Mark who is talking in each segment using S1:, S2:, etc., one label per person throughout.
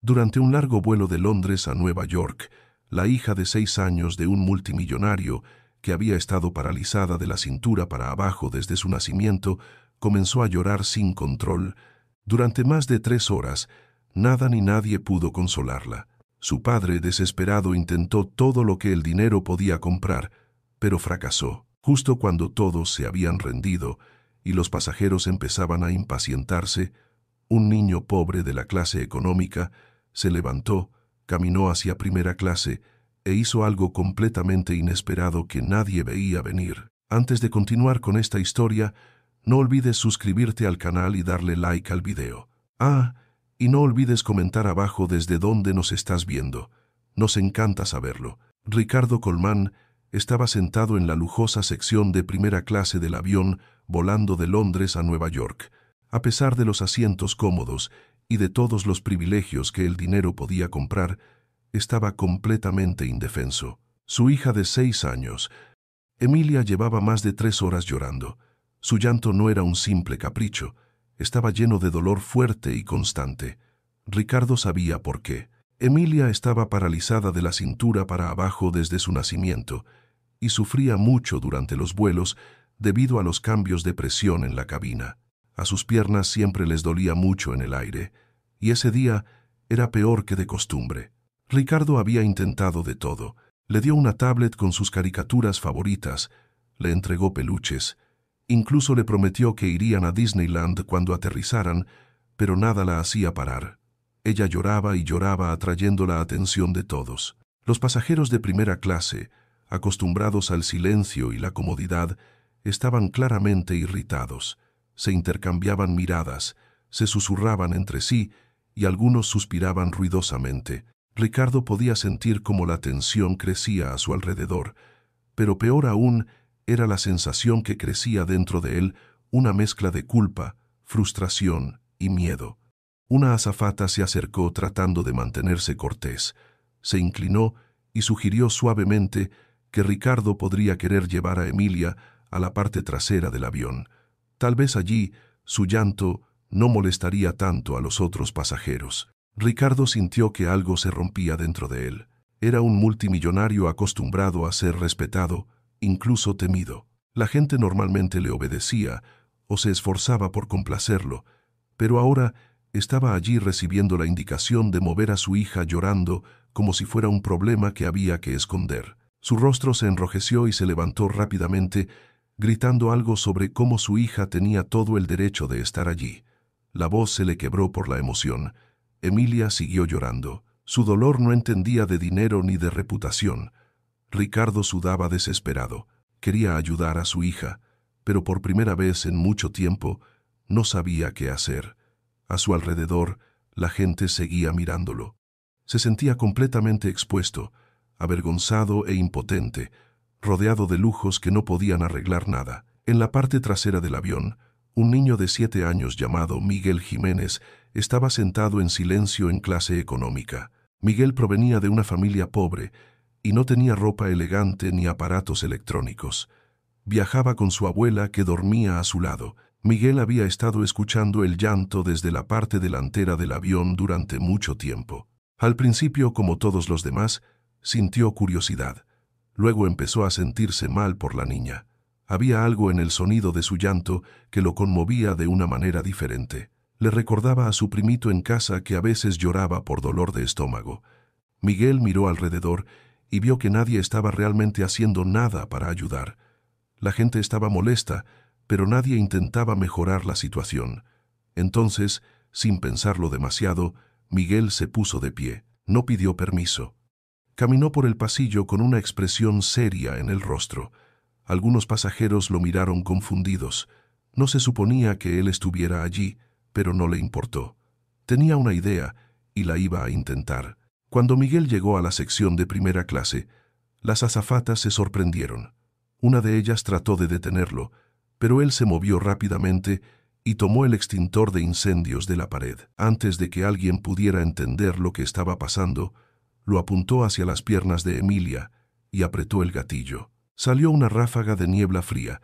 S1: Durante un largo vuelo de Londres a Nueva York, la hija de 6 años de un multimillonario, que había estado paralizada de la cintura para abajo desde su nacimiento, comenzó a llorar sin control. Durante más de 3 horas, nada ni nadie pudo consolarla. Su padre, desesperado, intentó todo lo que el dinero podía comprar, pero fracasó. Justo cuando todos se habían rendido y los pasajeros empezaban a impacientarse, un niño pobre de la clase económica se levantó, caminó hacia primera clase e hizo algo completamente inesperado que nadie veía venir. Antes de continuar con esta historia, no olvides suscribirte al canal y darle like al video. Y no olvides comentar abajo desde dónde nos estás viendo. Nos encanta saberlo. Ricardo Colman estaba sentado en la lujosa sección de primera clase del avión volando de Londres a Nueva York. A pesar de los asientos cómodos y de todos los privilegios que el dinero podía comprar, estaba completamente indefenso. Su hija de 6 años, Emilia, llevaba más de 3 horas llorando. Su llanto no era un simple capricho, estaba lleno de dolor fuerte y constante. Ricardo sabía por qué. Emilia estaba paralizada de la cintura para abajo desde su nacimiento y sufría mucho durante los vuelos debido a los cambios de presión en la cabina. A sus piernas siempre les dolía mucho en el aire, y ese día era peor que de costumbre. Ricardo había intentado de todo. Le dio una tablet con sus caricaturas favoritas, le entregó peluches, incluso le prometió que irían a Disneyland cuando aterrizaran, pero nada la hacía parar. Ella lloraba y lloraba, atrayendo la atención de todos. Los pasajeros de primera clase, acostumbrados al silencio y la comodidad, estaban claramente irritados. Se intercambiaban miradas, se susurraban entre sí y algunos suspiraban ruidosamente. Ricardo podía sentir cómo la tensión crecía a su alrededor, pero peor aún era la sensación que crecía dentro de él, una mezcla de culpa, frustración y miedo. Una azafata se acercó tratando de mantenerse cortés. Se inclinó y sugirió suavemente que Ricardo podría querer llevar a Emilia a la parte trasera del avión. Tal vez allí su llanto no molestaría tanto a los otros pasajeros. Ricardo sintió que algo se rompía dentro de él. Era un multimillonario acostumbrado a ser respetado, incluso temido. La gente normalmente le obedecía o se esforzaba por complacerlo, pero ahora estaba allí recibiendo la indicación de mover a su hija llorando como si fuera un problema que había que esconder. Su rostro se enrojeció y se levantó rápidamente, gritando algo sobre cómo su hija tenía todo el derecho de estar allí. La voz se le quebró por la emoción. Emilia siguió llorando. Su dolor no entendía de dinero ni de reputación. Ricardo sudaba desesperado. Quería ayudar a su hija, pero por primera vez en mucho tiempo no sabía qué hacer. A su alrededor, la gente seguía mirándolo. Se sentía completamente expuesto, avergonzado e impotente, rodeado de lujos que no podían arreglar nada. En la parte trasera del avión, un niño de 7 años llamado Miguel Jiménez estaba sentado en silencio en clase económica. Miguel provenía de una familia pobre y no tenía ropa elegante ni aparatos electrónicos. Viajaba con su abuela, que dormía a su lado. Miguel había estado escuchando el llanto desde la parte delantera del avión durante mucho tiempo. Al principio, como todos los demás, sintió curiosidad. Luego empezó a sentirse mal por la niña. Había algo en el sonido de su llanto que lo conmovía de una manera diferente. Le recordaba a su primito en casa, que a veces lloraba por dolor de estómago. Miguel miró alrededor y vio que nadie estaba realmente haciendo nada para ayudar. La gente estaba molesta, pero nadie intentaba mejorar la situación. Entonces, sin pensarlo demasiado, Miguel se puso de pie. No pidió permiso. Caminó por el pasillo con una expresión seria en el rostro. Algunos pasajeros lo miraron confundidos. No se suponía que él estuviera allí, pero no le importó. Tenía una idea y la iba a intentar. Cuando Miguel llegó a la sección de primera clase, las azafatas se sorprendieron. Una de ellas trató de detenerlo, pero él se movió rápidamente y tomó el extintor de incendios de la pared. Antes de que alguien pudiera entender lo que estaba pasando, lo apuntó hacia las piernas de Emilia y apretó el gatillo. Salió una ráfaga de niebla fría.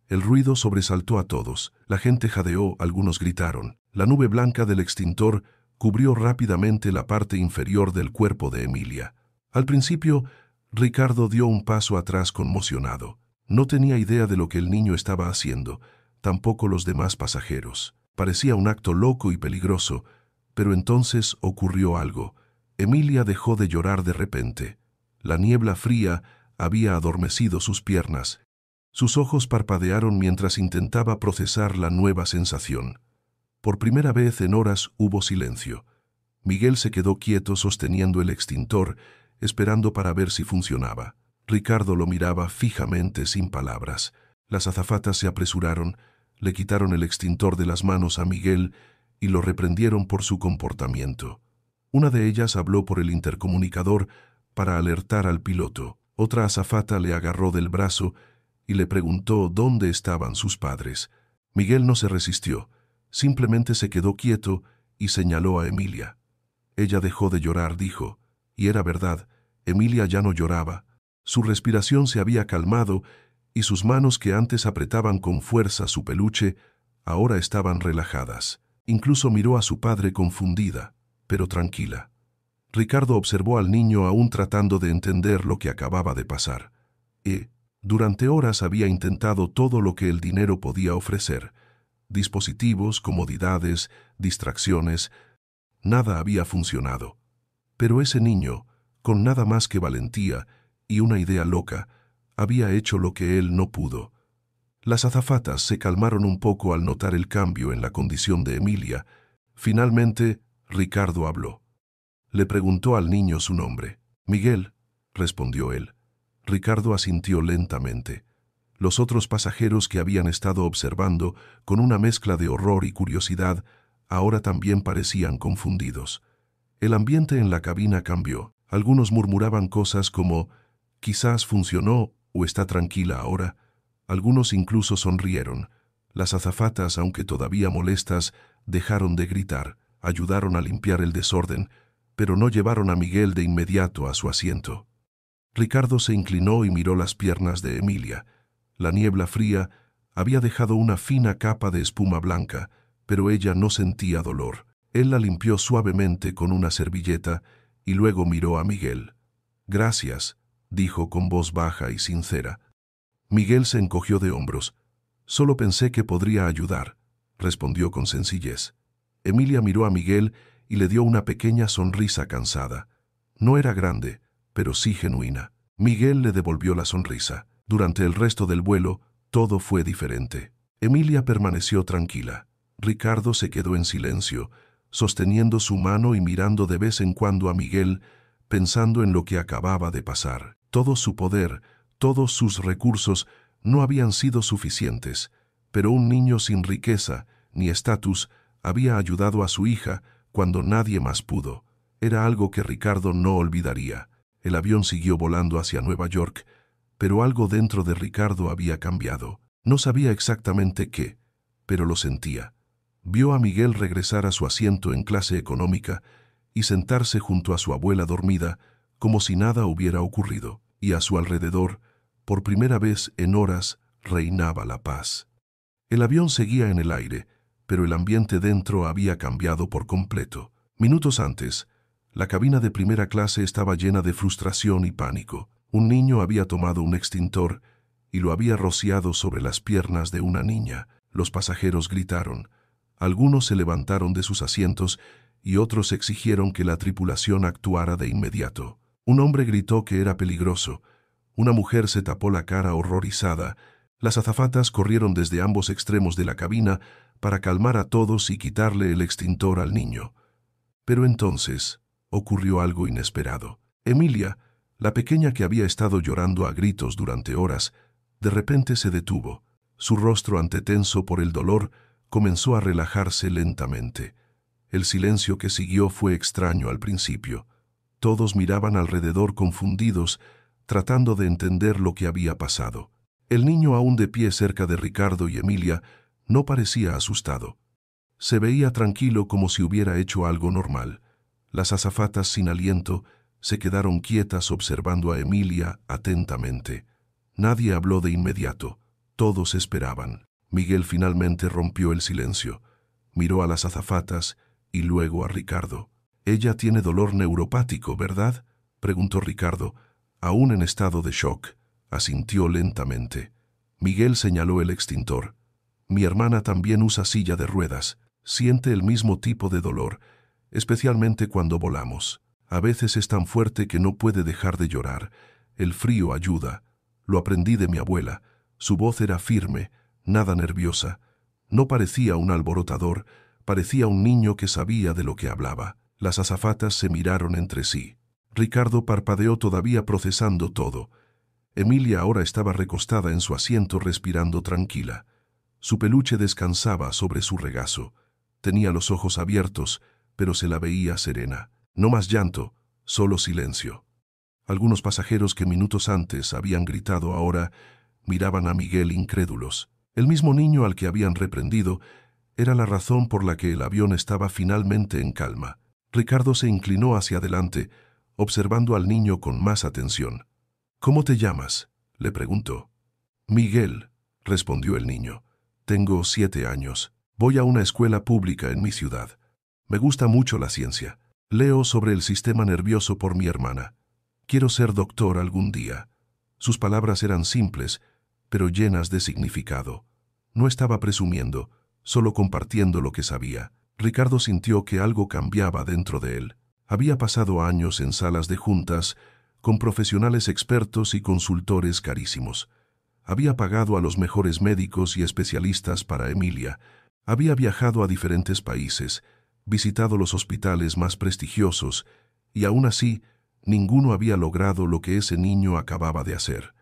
S1: El ruido sobresaltó a todos. La gente jadeó, algunos gritaron. La nube blanca del extintor cubrió rápidamente la parte inferior del cuerpo de Emilia. Al principio, Ricardo dio un paso atrás conmocionado. No tenía idea de lo que el niño estaba haciendo, tampoco los demás pasajeros. Parecía un acto loco y peligroso, pero entonces ocurrió algo. Emilia dejó de llorar de repente. La niebla fría había adormecido sus piernas. Sus ojos parpadearon mientras intentaba procesar la nueva sensación. Por primera vez en horas hubo silencio. Miguel se quedó quieto sosteniendo el extintor, esperando para ver si funcionaba. Ricardo lo miraba fijamente sin palabras. Las azafatas se apresuraron, le quitaron el extintor de las manos a Miguel y lo reprendieron por su comportamiento. Una de ellas habló por el intercomunicador para alertar al piloto. Otra azafata le agarró del brazo y le preguntó dónde estaban sus padres. Miguel no se resistió, simplemente se quedó quieto y señaló a Emilia. Ella dejó de llorar, dijo, y era verdad, Emilia ya no lloraba. Su respiración se había calmado y sus manos que antes apretaban con fuerza su peluche, ahora estaban relajadas. Incluso miró a su padre confundida, pero tranquila. Ricardo observó al niño aún tratando de entender lo que acababa de pasar. Durante horas había intentado todo lo que el dinero podía ofrecer. Dispositivos, comodidades, distracciones. Nada había funcionado. Pero ese niño, con nada más que valentía y una idea loca, había hecho lo que él no pudo. Las azafatas se calmaron un poco al notar el cambio en la condición de Emilia. Finalmente, Ricardo habló. Le preguntó al niño su nombre. Miguel, respondió él. Ricardo asintió lentamente. Los otros pasajeros que habían estado observando, con una mezcla de horror y curiosidad, ahora también parecían confundidos. El ambiente en la cabina cambió. Algunos murmuraban cosas como, quizás funcionó o está tranquila ahora. Algunos incluso sonrieron. Las azafatas, aunque todavía molestas, dejaron de gritar, ayudaron a limpiar el desorden, pero no llevaron a Miguel de inmediato a su asiento. Ricardo se inclinó y miró las piernas de Emilia. La niebla fría había dejado una fina capa de espuma blanca, pero ella no sentía dolor. Él la limpió suavemente con una servilleta y luego miró a Miguel. Gracias, dijo con voz baja y sincera. Miguel se encogió de hombros. Solo pensé que podría ayudar, respondió con sencillez. Emilia miró a Miguel y le dio una pequeña sonrisa cansada. No era grande, pero sí genuina. Miguel le devolvió la sonrisa. Durante el resto del vuelo, todo fue diferente. Emilia permaneció tranquila. Ricardo se quedó en silencio, sosteniendo su mano y mirando de vez en cuando a Miguel, pensando en lo que acababa de pasar. Todo su poder, todos sus recursos no habían sido suficientes, pero un niño sin riqueza ni estatus había ayudado a su hija cuando nadie más pudo. Era algo que Ricardo no olvidaría. El avión siguió volando hacia Nueva York, pero algo dentro de Ricardo había cambiado. No sabía exactamente qué, pero lo sentía. Vio a Miguel regresar a su asiento en clase económica y sentarse junto a su abuela dormida, como si nada hubiera ocurrido, y a su alrededor, por primera vez en horas, reinaba la paz. El avión seguía en el aire, pero el ambiente dentro había cambiado por completo. Minutos antes, la cabina de primera clase estaba llena de frustración y pánico. Un niño había tomado un extintor y lo había rociado sobre las piernas de una niña. Los pasajeros gritaron. Algunos se levantaron de sus asientos y otros exigieron que la tripulación actuara de inmediato. Un hombre gritó que era peligroso. Una mujer se tapó la cara horrorizada. Las azafatas corrieron desde ambos extremos de la cabina para calmar a todos y quitarle el extintor al niño. Pero entonces ocurrió algo inesperado. Emilia, la pequeña que había estado llorando a gritos durante horas, de repente se detuvo. Su rostro, antetenso por el dolor, comenzó a relajarse lentamente. El silencio que siguió fue extraño al principio. Todos miraban alrededor confundidos, tratando de entender lo que había pasado. El niño, aún de pie cerca de Ricardo y Emilia, no parecía asustado. Se veía tranquilo como si hubiera hecho algo normal. Las azafatas sin aliento se quedaron quietas observando a Emilia atentamente. Nadie habló de inmediato. Todos esperaban. Miguel finalmente rompió el silencio. Miró a las azafatas y luego a Ricardo. «Ella tiene dolor neuropático, ¿verdad?», preguntó Ricardo, aún en estado de shock. Asintió lentamente. Miguel señaló el extintor. «Mi hermana también usa silla de ruedas. Siente el mismo tipo de dolor, especialmente cuando volamos. A veces es tan fuerte que no puede dejar de llorar. El frío ayuda. Lo aprendí de mi abuela. Su voz era firme, nada nerviosa. No parecía un alborotador, parecía un niño que sabía de lo que hablaba». Las azafatas se miraron entre sí. Ricardo parpadeó todavía procesando todo. Emilia ahora estaba recostada en su asiento respirando tranquila. Su peluche descansaba sobre su regazo. Tenía los ojos abiertos, pero se la veía serena. No más llanto, solo silencio. Algunos pasajeros que minutos antes habían gritado ahora miraban a Miguel incrédulos. El mismo niño al que habían reprendido era la razón por la que el avión estaba finalmente en calma. Ricardo se inclinó hacia adelante, observando al niño con más atención. «¿Cómo te llamas?», le preguntó. «Miguel», respondió el niño. «Tengo 7 años. Voy a una escuela pública en mi ciudad. Me gusta mucho la ciencia. Leo sobre el sistema nervioso por mi hermana. Quiero ser doctor algún día». Sus palabras eran simples, pero llenas de significado. No estaba presumiendo, solo compartiendo lo que sabía. Ricardo sintió que algo cambiaba dentro de él. Había pasado años en salas de juntas, con profesionales expertos y consultores carísimos. Había pagado a los mejores médicos y especialistas para Emilia. Había viajado a diferentes países, visitado los hospitales más prestigiosos, y aún así, ninguno había logrado lo que ese niño acababa de hacer.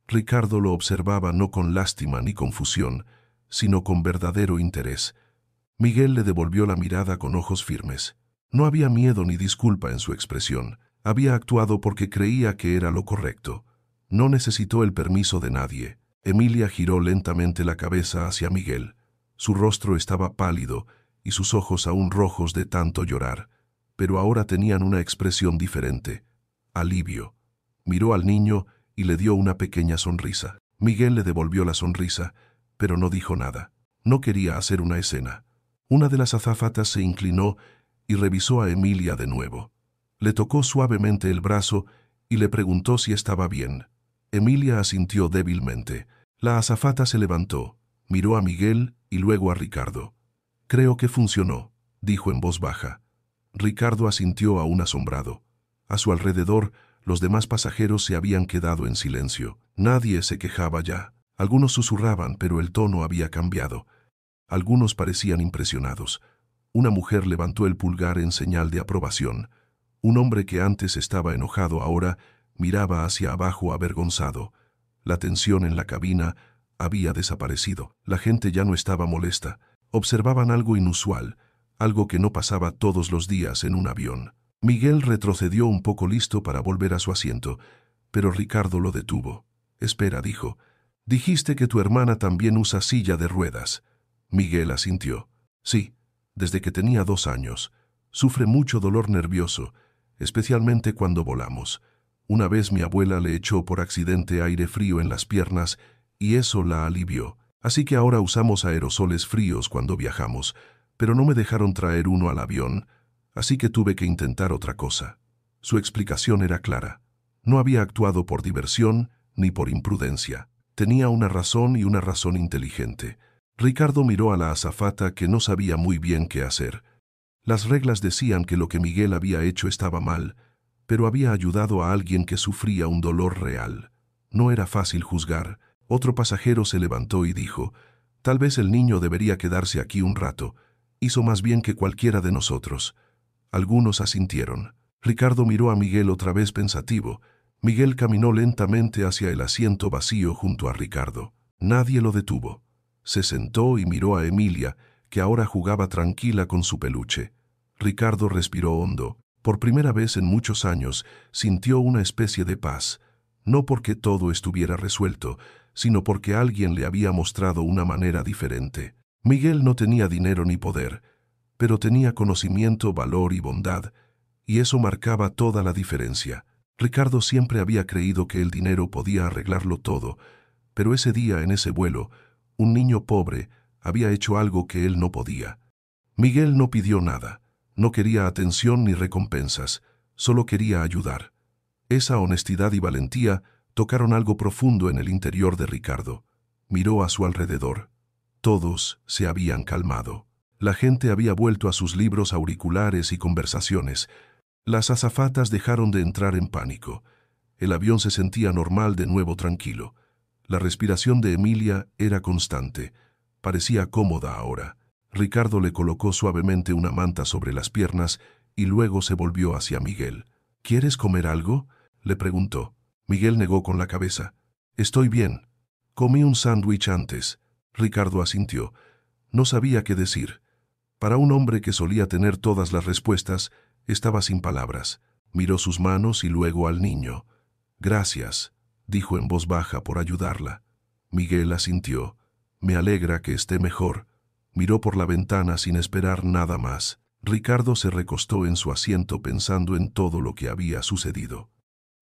S1: Ricardo lo observaba no con lástima ni confusión, sino con verdadero interés. Miguel le devolvió la mirada con ojos firmes. No había miedo ni disculpa en su expresión. Había actuado porque creía que era lo correcto. No necesitó el permiso de nadie. Emilia giró lentamente la cabeza hacia Miguel. Su rostro estaba pálido y sus ojos aún rojos de tanto llorar, pero ahora tenían una expresión diferente. Alivio. Miró al niño y le dio una pequeña sonrisa. Miguel le devolvió la sonrisa, pero no dijo nada. No quería hacer una escena. Una de las azafatas se inclinó y revisó a Emilia de nuevo. Le tocó suavemente el brazo y le preguntó si estaba bien. Emilia asintió débilmente. La azafata se levantó, miró a Miguel y luego a Ricardo. «Creo que funcionó», dijo en voz baja. Ricardo asintió aún asombrado. A su alrededor, los demás pasajeros se habían quedado en silencio. Nadie se quejaba ya. Algunos susurraban, pero el tono había cambiado. Algunos parecían impresionados. Una mujer levantó el pulgar en señal de aprobación. Un hombre que antes estaba enojado ahora miraba hacia abajo avergonzado. La tensión en la cabina había desaparecido. La gente ya no estaba molesta. Observaban algo inusual, algo que no pasaba todos los días en un avión. Miguel retrocedió un poco listo para volver a su asiento, pero Ricardo lo detuvo. «Espera», dijo. «Dijiste que tu hermana también usa silla de ruedas». Miguel asintió. «Sí, desde que tenía 2 años. Sufre mucho dolor nervioso, especialmente cuando volamos. Una vez mi abuela le echó por accidente aire frío en las piernas y eso la alivió. Así que ahora usamos aerosoles fríos cuando viajamos, pero no me dejaron traer uno al avión, así que tuve que intentar otra cosa». Su explicación era clara. No había actuado por diversión ni por imprudencia. Tenía una razón y una razón inteligente. Ricardo miró a la azafata que no sabía muy bien qué hacer. Las reglas decían que lo que Miguel había hecho estaba mal, pero había ayudado a alguien que sufría un dolor real. No era fácil juzgar. Otro pasajero se levantó y dijo: «Tal vez el niño debería quedarse aquí un rato. Hizo más bien que cualquiera de nosotros». Algunos asintieron. Ricardo miró a Miguel otra vez pensativo. Miguel caminó lentamente hacia el asiento vacío junto a Ricardo. Nadie lo detuvo. Se sentó y miró a Emilia, que ahora jugaba tranquila con su peluche. Ricardo respiró hondo. Por primera vez en muchos años sintió una especie de paz, no porque todo estuviera resuelto, sino porque alguien le había mostrado una manera diferente. Miguel no tenía dinero ni poder, pero tenía conocimiento, valor y bondad, y eso marcaba toda la diferencia. Ricardo siempre había creído que el dinero podía arreglarlo todo, pero ese día, en ese vuelo, un niño pobre había hecho algo que él no podía. Miguel no pidió nada, No quería atención ni recompensas, solo quería ayudar. Esa honestidad y valentía tocaron algo profundo en el interior de Ricardo. Miró a su alrededor. Todos se habían calmado. La gente había vuelto a sus libros, auriculares y conversaciones. Las azafatas dejaron de entrar en pánico. El avión se sentía normal de nuevo, tranquilo. La respiración de Emilia era constante. Parecía cómoda ahora. Ricardo le colocó suavemente una manta sobre las piernas y luego se volvió hacia Miguel. ¿Quieres comer algo?, le preguntó. Miguel negó con la cabeza. Estoy bien. Comí un sándwich antes. Ricardo asintió. No sabía qué decir. Para un hombre que solía tener todas las respuestas, estaba sin palabras. Miró sus manos y luego al niño. Gracias, dijo en voz baja por ayudarla. Miguel asintió. Me alegra que esté mejor. Miró por la ventana sin esperar nada más. Ricardo se recostó en su asiento pensando en todo lo que había sucedido.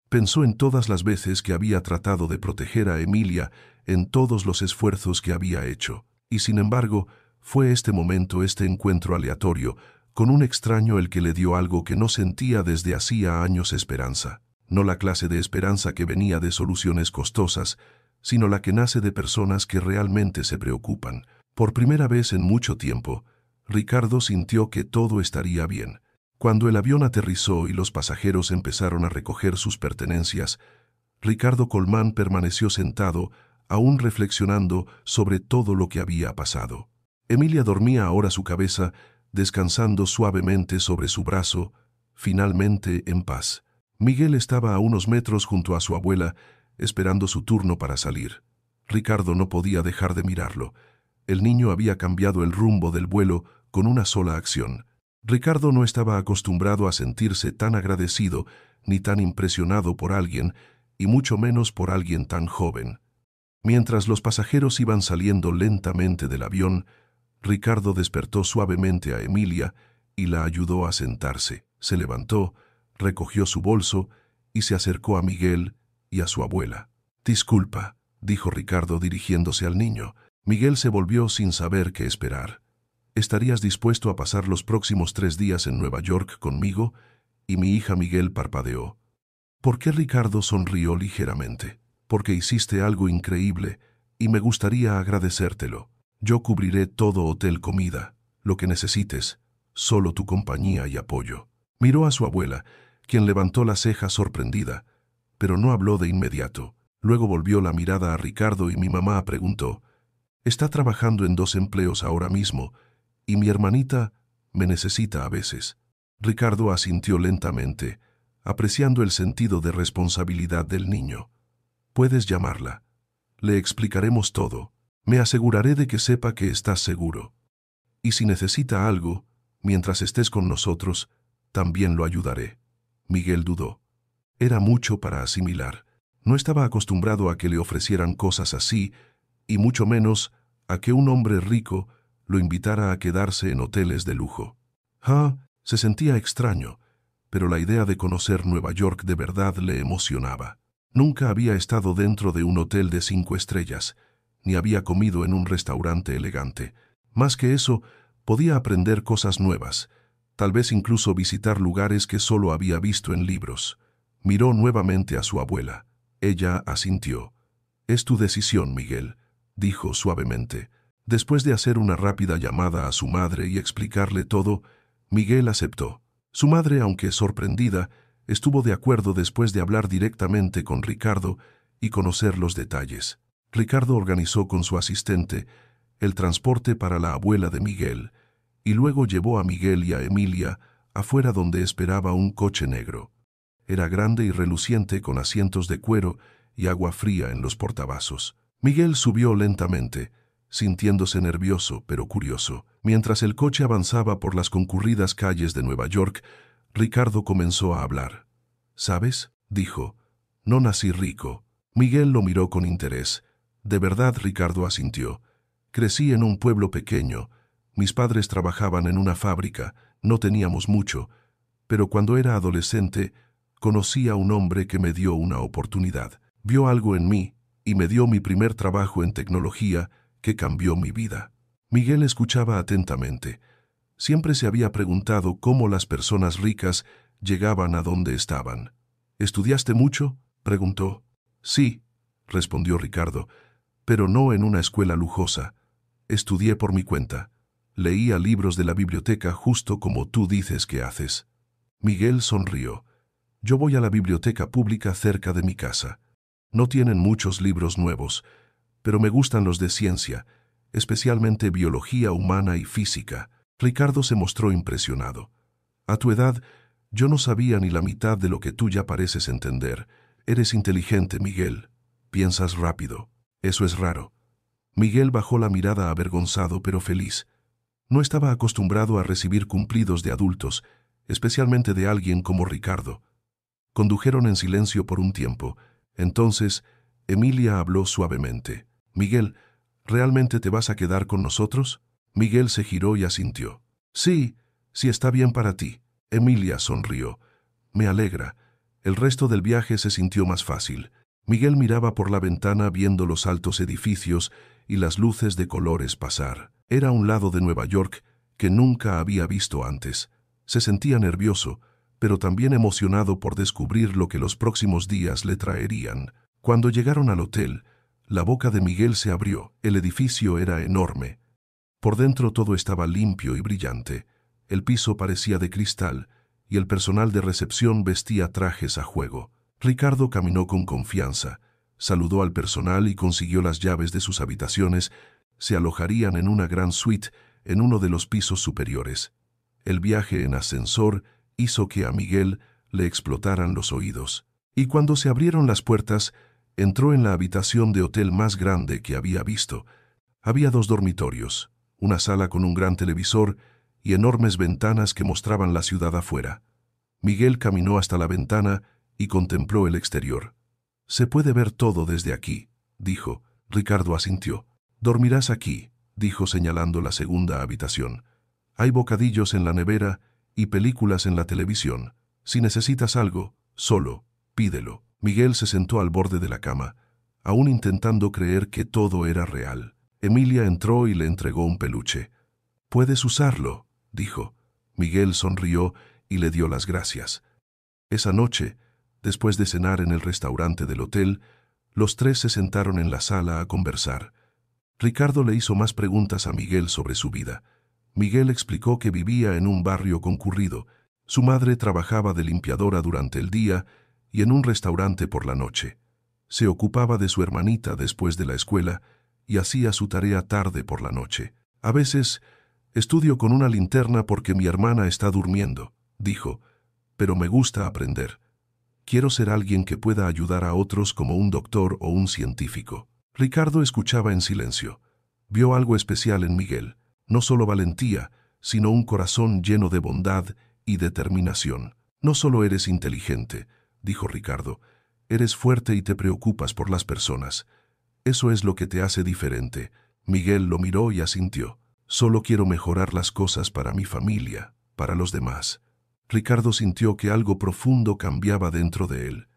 S1: Pensó en todas las veces que había tratado de proteger a Emilia, en todos los esfuerzos que había hecho. Y sin embargo, fue este momento, este encuentro aleatorio, con un extraño el que le dio algo que no sentía desde hacía años: esperanza. No la clase de esperanza que venía de soluciones costosas, sino la que nace de personas que realmente se preocupan. Por primera vez en mucho tiempo, Ricardo sintió que todo estaría bien. Cuando el avión aterrizó y los pasajeros empezaron a recoger sus pertenencias, Ricardo Colmán permaneció sentado, aún reflexionando sobre todo lo que había pasado. Emilia dormía ahora, su cabeza descansando suavemente sobre su brazo, finalmente en paz. Miguel estaba a unos metros junto a su abuela, esperando su turno para salir. Ricardo no podía dejar de mirarlo. El niño había cambiado el rumbo del vuelo con una sola acción. Ricardo no estaba acostumbrado a sentirse tan agradecido ni tan impresionado por alguien, y mucho menos por alguien tan joven. Mientras los pasajeros iban saliendo lentamente del avión, Ricardo despertó suavemente a Emilia y la ayudó a sentarse. Se levantó, recogió su bolso y se acercó a Miguel y a su abuela. «Disculpa», dijo Ricardo dirigiéndose al niño. Miguel se volvió sin saber qué esperar. «¿Estarías dispuesto a pasar los próximos 3 días en Nueva York conmigo?», y mi hija Miguel parpadeó. ¿Por qué? Ricardo sonrió ligeramente. «Porque hiciste algo increíble y me gustaría agradecértelo. Yo cubriré todo: hotel, comida, lo que necesites, solo tu compañía y apoyo». Miró a su abuela, quien levantó la ceja sorprendida, pero no habló de inmediato. Luego volvió la mirada a Ricardo y mi mamá preguntó: «¿Está trabajando en 2 empleos ahora mismo? Y mi hermanita me necesita a veces». Ricardo asintió lentamente, apreciando el sentido de responsabilidad del niño. «Puedes llamarla. Le explicaremos todo. Me aseguraré de que sepa que estás seguro. Y si necesita algo, mientras estés con nosotros, también lo ayudaré». Miguel dudó. Era mucho para asimilar. No estaba acostumbrado a que le ofrecieran cosas así, y mucho menos a que un hombre rico lo invitara a quedarse en hoteles de lujo. Se sentía extraño, pero la idea de conocer Nueva York de verdad le emocionaba. Nunca había estado dentro de un hotel de 5 estrellas, ni había comido en un restaurante elegante. Más que eso, podía aprender cosas nuevas, tal vez incluso visitar lugares que solo había visto en libros. Miró nuevamente a su abuela. Ella asintió. «Es tu decisión, Miguel», dijo suavemente. Después de hacer una rápida llamada a su madre y explicarle todo, Miguel aceptó. Su madre, aunque sorprendida, estuvo de acuerdo después de hablar directamente con Ricardo y conocer los detalles. Ricardo organizó con su asistente el transporte para la abuela de Miguel, y luego llevó a Miguel y a Emilia afuera, donde esperaba un coche negro. Era grande y reluciente, con asientos de cuero y agua fría en los portavasos. Miguel subió lentamente, sintiéndose nervioso pero curioso. Mientras el coche avanzaba por las concurridas calles de Nueva York, Ricardo comenzó a hablar. «¿Sabes?», dijo, «no nací rico». Miguel lo miró con interés. «¿De verdad?», Ricardo asintió. «Crecí en un pueblo pequeño. Mis padres trabajaban en una fábrica, no teníamos mucho, pero cuando era adolescente conocí a un hombre que me dio una oportunidad. Vio algo en mí y me dio mi primer trabajo en tecnología que cambió mi vida». Miguel escuchaba atentamente. Siempre se había preguntado cómo las personas ricas llegaban a donde estaban. ¿Estudiaste mucho?, preguntó. Sí, respondió Ricardo, pero no en una escuela lujosa. Estudié por mi cuenta. Leía libros de la biblioteca justo como tú dices que haces. Miguel sonrió. Yo voy a la biblioteca pública cerca de mi casa. No tienen muchos libros nuevos, pero me gustan los de ciencia, especialmente biología humana y física. Ricardo se mostró impresionado. A tu edad, yo no sabía ni la mitad de lo que tú ya pareces entender. Eres inteligente, Miguel. Piensas rápido. Eso es raro. Miguel bajó la mirada avergonzado pero feliz. No estaba acostumbrado a recibir cumplidos de adultos, especialmente de alguien como Ricardo. Condujeron en silencio por un tiempo. Entonces, Emilia habló suavemente. «Miguel, ¿realmente te vas a quedar con nosotros?» Miguel se giró y asintió. «Sí, si está bien para ti». Emilia sonrió. «Me alegra». El resto del viaje se sintió más fácil. Miguel miraba por la ventana viendo los altos edificios y las luces de colores pasar. Era un lado de Nueva York que nunca había visto antes. Se sentía nervioso, pero también emocionado por descubrir lo que los próximos días le traerían. Cuando llegaron al hotel, la boca de Miguel se abrió. El edificio era enorme. Por dentro todo estaba limpio y brillante. El piso parecía de cristal y el personal de recepción vestía trajes a juego. Ricardo caminó con confianza, saludó al personal y consiguió las llaves de sus habitaciones. Se alojarían en una gran suite en uno de los pisos superiores. El viaje en ascensor hizo que a Miguel le explotaran los oídos. Y cuando se abrieron las puertas, entró en la habitación de hotel más grande que había visto. Había 2 dormitorios, una sala con un gran televisor y enormes ventanas que mostraban la ciudad afuera. Miguel caminó hasta la ventana y contempló el exterior. «Se puede ver todo desde aquí», dijo. Ricardo asintió. «Dormirás aquí», dijo señalando la segunda habitación. «Hay bocadillos en la nevera y películas en la televisión. Si necesitas algo, solo pídelo». Miguel se sentó al borde de la cama, aún intentando creer que todo era real. Emilia entró y le entregó un peluche. «Puedes usarlo», dijo. Miguel sonrió y le dio las gracias. Esa noche, después de cenar en el restaurante del hotel, los 3 se sentaron en la sala a conversar. Ricardo le hizo más preguntas a Miguel sobre su vida. Miguel explicó que vivía en un barrio concurrido. Su madre trabajaba de limpiadora durante el día y en un restaurante por la noche. Se ocupaba de su hermanita después de la escuela y hacía su tarea tarde por la noche. «A veces estudio con una linterna porque mi hermana está durmiendo», dijo, «pero me gusta aprender. Quiero ser alguien que pueda ayudar a otros como un doctor o un científico». Ricardo escuchaba en silencio. Vio algo especial en Miguel, no solo valentía, sino un corazón lleno de bondad y determinación. «No solo eres inteligente», dijo Ricardo, «eres fuerte y te preocupas por las personas. Eso es lo que te hace diferente». Miguel lo miró y asintió. «Solo quiero mejorar las cosas para mi familia, para los demás». Ricardo sintió que algo profundo cambiaba dentro de él.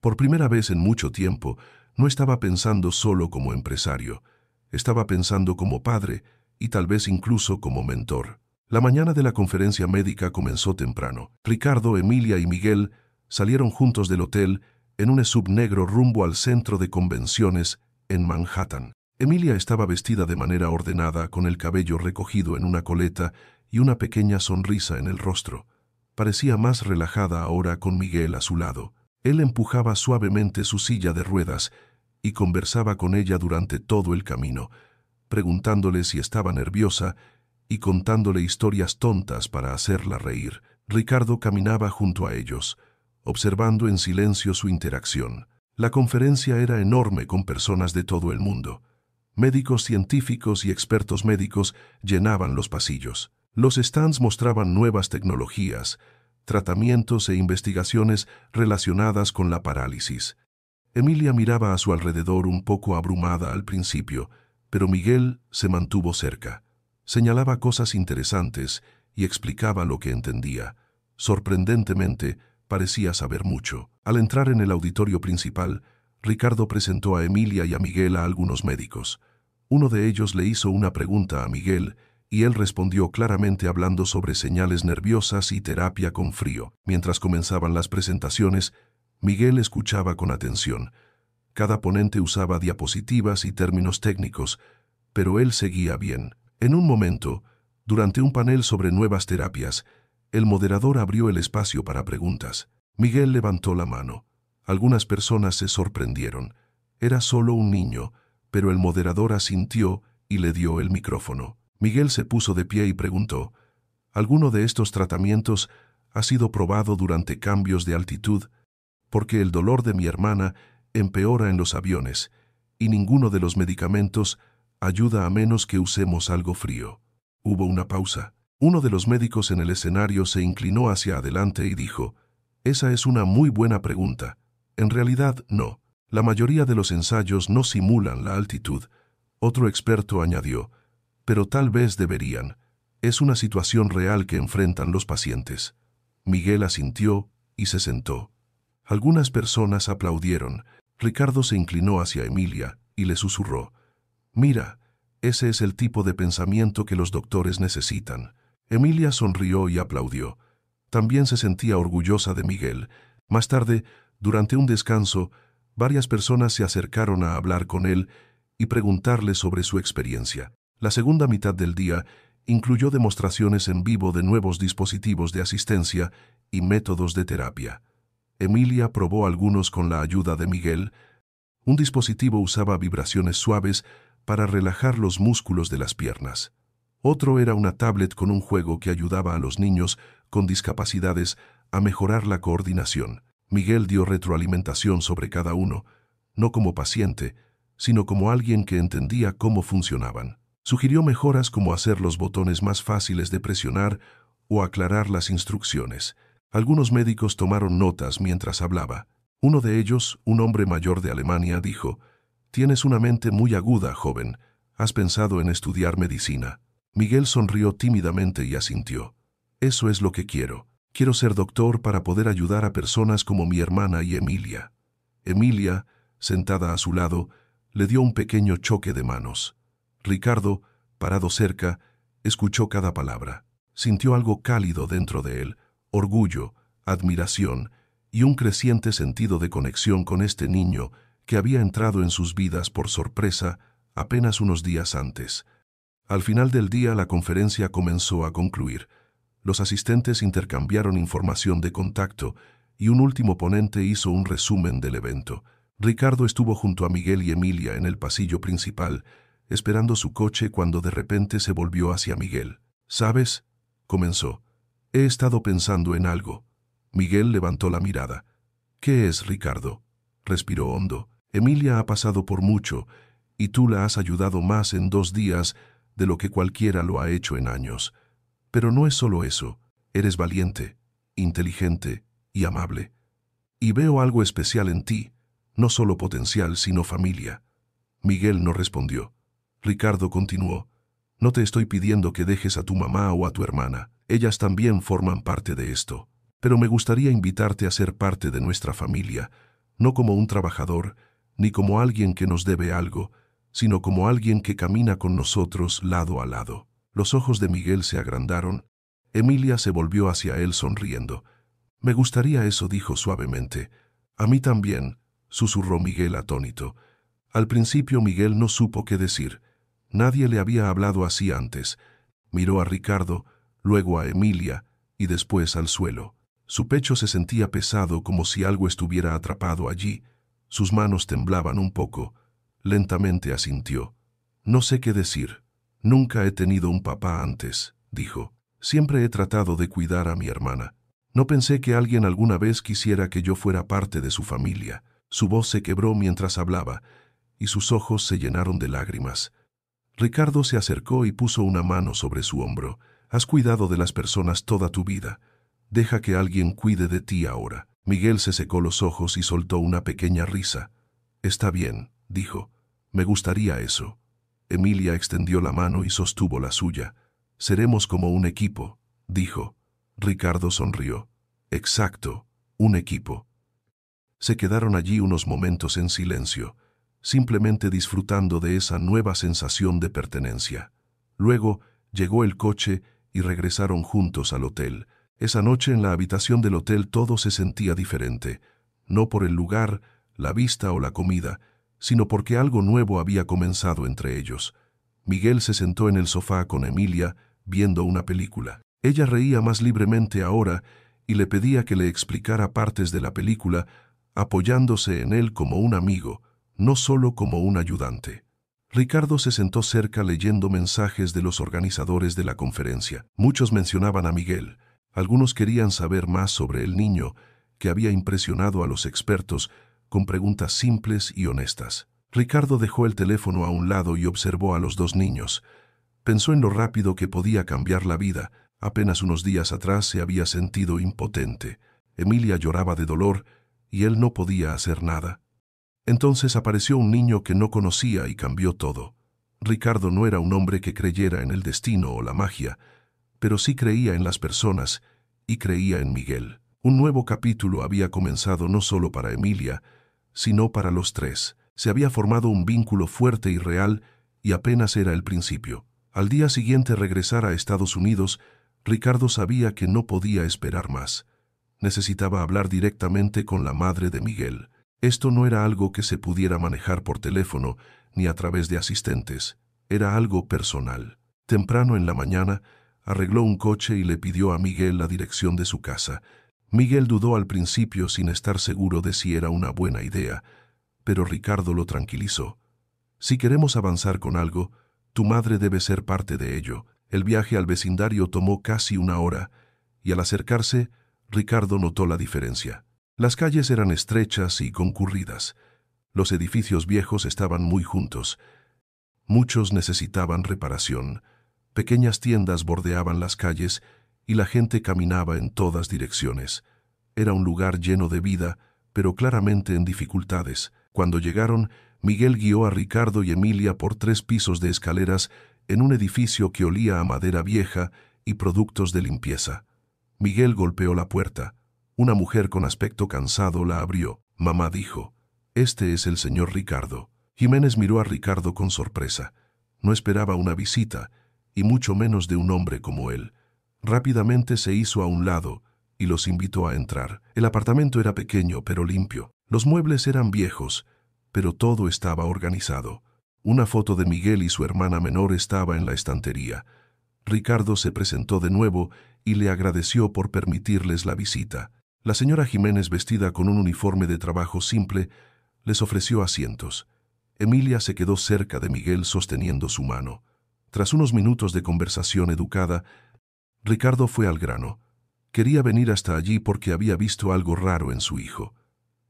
S1: Por primera vez en mucho tiempo, no estaba pensando solo como empresario. Estaba pensando como padre y tal vez incluso como mentor. La mañana de la conferencia médica comenzó temprano. Ricardo, Emilia y Miguel salieron juntos del hotel en un SUV negro rumbo al centro de convenciones en Manhattan. Emilia estaba vestida de manera ordenada, con el cabello recogido en una coleta y una pequeña sonrisa en el rostro. Parecía más relajada ahora con Miguel a su lado. Él empujaba suavemente su silla de ruedas y conversaba con ella durante todo el camino, preguntándole si estaba nerviosa y contándole historias tontas para hacerla reír. Ricardo caminaba junto a ellos, observando en silencio su interacción. La conferencia era enorme con personas de todo el mundo. Médicos, científicos y expertos médicos llenaban los pasillos. Los stands mostraban nuevas tecnologías, tratamientos e investigaciones relacionadas con la parálisis. Emilia miraba a su alrededor un poco abrumada al principio, pero Miguel se mantuvo cerca. Señalaba cosas interesantes y explicaba lo que entendía. Sorprendentemente, parecía saber mucho. Al entrar en el auditorio principal, Ricardo presentó a Emilia y a Miguel a algunos médicos. Uno de ellos le hizo una pregunta a Miguel y él respondió claramente hablando sobre señales nerviosas y terapia con frío. Mientras comenzaban las presentaciones, Miguel escuchaba con atención. Cada ponente usaba diapositivas y términos técnicos, pero él seguía bien. En un momento, durante un panel sobre nuevas terapias, el moderador abrió el espacio para preguntas. Miguel levantó la mano. Algunas personas se sorprendieron. Era solo un niño, pero el moderador asintió y le dio el micrófono. Miguel se puso de pie y preguntó, ¿alguno de estos tratamientos ha sido probado durante cambios de altitud? Porque el dolor de mi hermana empeora en los aviones, y ninguno de los medicamentos ayuda a menos que usemos algo frío. Hubo una pausa. Uno de los médicos en el escenario se inclinó hacia adelante y dijo, «Esa es una muy buena pregunta. En realidad, no. La mayoría de los ensayos no simulan la altitud». Otro experto añadió, «Pero tal vez deberían. Es una situación real que enfrentan los pacientes». Miguel asintió y se sentó. Algunas personas aplaudieron. Ricardo se inclinó hacia Emilia y le susurró, «Mira, ese es el tipo de pensamiento que los doctores necesitan». Emilia sonrió y aplaudió. También se sentía orgullosa de Miguel. Más tarde, durante un descanso, varias personas se acercaron a hablar con él y preguntarle sobre su experiencia. La segunda mitad del día incluyó demostraciones en vivo de nuevos dispositivos de asistencia y métodos de terapia. Emilia probó algunos con la ayuda de Miguel. Un dispositivo usaba vibraciones suaves para relajar los músculos de las piernas. Otro era una tablet con un juego que ayudaba a los niños con discapacidades a mejorar la coordinación. Miguel dio retroalimentación sobre cada uno, no como paciente, sino como alguien que entendía cómo funcionaban. Sugirió mejoras como hacer los botones más fáciles de presionar o aclarar las instrucciones. Algunos médicos tomaron notas mientras hablaba. Uno de ellos, un hombre mayor de Alemania, dijo, «Tienes una mente muy aguda, joven. ¿Has pensado en estudiar medicina?» Miguel sonrió tímidamente y asintió. «Eso es lo que quiero. Quiero ser doctor para poder ayudar a personas como mi hermana y Emilia». Emilia, sentada a su lado, le dio un pequeño choque de manos. Ricardo, parado cerca, escuchó cada palabra. Sintió algo cálido dentro de él, orgullo, admiración y un creciente sentido de conexión con este niño que había entrado en sus vidas por sorpresa apenas unos días antes. Al final del día la conferencia comenzó a concluir. Los asistentes intercambiaron información de contacto y un último ponente hizo un resumen del evento. Ricardo estuvo junto a Miguel y Emilia en el pasillo principal, esperando su coche cuando de repente se volvió hacia Miguel. «¿Sabes?», comenzó. «He estado pensando en algo». Miguel levantó la mirada. «¿Qué es, Ricardo?». Respiró hondo. «Emilia ha pasado por mucho, y tú la has ayudado más en 2 días de lo que cualquiera lo ha hecho en años. Pero no es solo eso. Eres valiente, inteligente y amable. Y veo algo especial en ti, no solo potencial, sino familia». Miguel no respondió. Ricardo continuó. «No te estoy pidiendo que dejes a tu mamá o a tu hermana. Ellas también forman parte de esto. Pero me gustaría invitarte a ser parte de nuestra familia, no como un trabajador, ni como alguien que nos debe algo, sino como alguien que camina con nosotros lado a lado». Los ojos de Miguel se agrandaron. Emilia se volvió hacia él sonriendo. «Me gustaría eso», dijo suavemente. «A mí también», susurró Miguel atónito. Al principio Miguel no supo qué decir. Nadie le había hablado así antes. Miró a Ricardo, luego a Emilia y después al suelo. Su pecho se sentía pesado como si algo estuviera atrapado allí. Sus manos temblaban un poco. Lentamente asintió. «No sé qué decir. Nunca he tenido un papá antes», dijo. «Siempre he tratado de cuidar a mi hermana. No pensé que alguien alguna vez quisiera que yo fuera parte de su familia». Su voz se quebró mientras hablaba, y sus ojos se llenaron de lágrimas. Ricardo se acercó y puso una mano sobre su hombro. «Has cuidado de las personas toda tu vida. Deja que alguien cuide de ti ahora». Miguel se secó los ojos y soltó una pequeña risa. «Está bien», dijo. «Me gustaría eso». Emilia extendió la mano y sostuvo la suya. «Seremos como un equipo», dijo. Ricardo sonrió. «Exacto, un equipo». Se quedaron allí unos momentos en silencio, simplemente disfrutando de esa nueva sensación de pertenencia. Luego, Llegó el coche y regresaron juntos al hotel. Esa noche en la habitación del hotel todo se sentía diferente, no por el lugar, la vista o la comida, sino porque algo nuevo había comenzado entre ellos. Miguel se sentó en el sofá con Emilia, viendo una película. Ella reía más libremente ahora y le pedía que le explicara partes de la película, apoyándose en él como un amigo, no solo como un ayudante. Ricardo se sentó cerca leyendo mensajes de los organizadores de la conferencia. Muchos mencionaban a Miguel. Algunos querían saber más sobre el niño, que había impresionado a los expertos con preguntas simples y honestas. Ricardo dejó el teléfono a un lado y observó a los dos niños. Pensó en lo rápido que podía cambiar la vida. Apenas unos días atrás se había sentido impotente. Emilia lloraba de dolor y él no podía hacer nada. Entonces apareció un niño que no conocía y cambió todo. Ricardo no era un hombre que creyera en el destino o la magia, pero sí creía en las personas y creía en Miguel. Un nuevo capítulo había comenzado no solo para Emilia, sino para los tres. Se había formado un vínculo fuerte y real y apenas era el principio. Al día siguiente regresar a Estados Unidos, Ricardo sabía que no podía esperar más. Necesitaba hablar directamente con la madre de Miguel. Esto no era algo que se pudiera manejar por teléfono ni a través de asistentes. Era algo personal. Temprano en la mañana, arregló un coche y le pidió a Miguel la dirección de su casa. Miguel dudó al principio sin estar seguro de si era una buena idea, pero Ricardo lo tranquilizó. Si queremos avanzar con algo, tu madre debe ser parte de ello. El viaje al vecindario tomó casi una hora, y al acercarse, Ricardo notó la diferencia. Las calles eran estrechas y concurridas. Los edificios viejos estaban muy juntos. Muchos necesitaban reparación. Pequeñas tiendas bordeaban las calles y la gente caminaba en todas direcciones. Era un lugar lleno de vida, pero claramente en dificultades. Cuando llegaron, Miguel guió a Ricardo y Emilia por 3 pisos de escaleras en un edificio que olía a madera vieja y productos de limpieza. Miguel golpeó la puerta. Una mujer con aspecto cansado la abrió. Mamá dijo, «Este es el señor Ricardo». Jiménez miró a Ricardo con sorpresa. No esperaba una visita, y mucho menos de un hombre como él. Rápidamente se hizo a un lado y los invitó a entrar. El apartamento era pequeño pero limpio. Los muebles eran viejos, pero todo estaba organizado. Una foto de Miguel y su hermana menor estaba en la estantería. Ricardo se presentó de nuevo y le agradeció por permitirles la visita. La señora Jiménez, vestida con un uniforme de trabajo simple, les ofreció asientos. Emilia se quedó cerca de Miguel sosteniendo su mano. Tras unos minutos de conversación educada, Ricardo fue al grano. Quería venir hasta allí porque había visto algo raro en su hijo.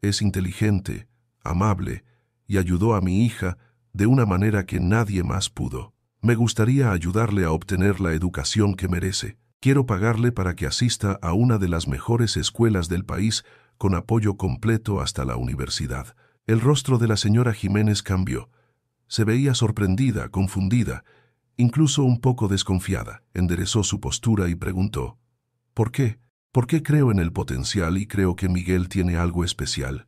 S1: Es inteligente, amable, y ayudó a mi hija de una manera que nadie más pudo. Me gustaría ayudarle a obtener la educación que merece. Quiero pagarle para que asista a una de las mejores escuelas del país con apoyo completo hasta la universidad. El rostro de la señora Jiménez cambió. Se veía sorprendida, confundida, incluso un poco desconfiada. Enderezó su postura y preguntó, «¿Por qué? ¿Por qué creo en el potencial y creo que Miguel tiene algo especial?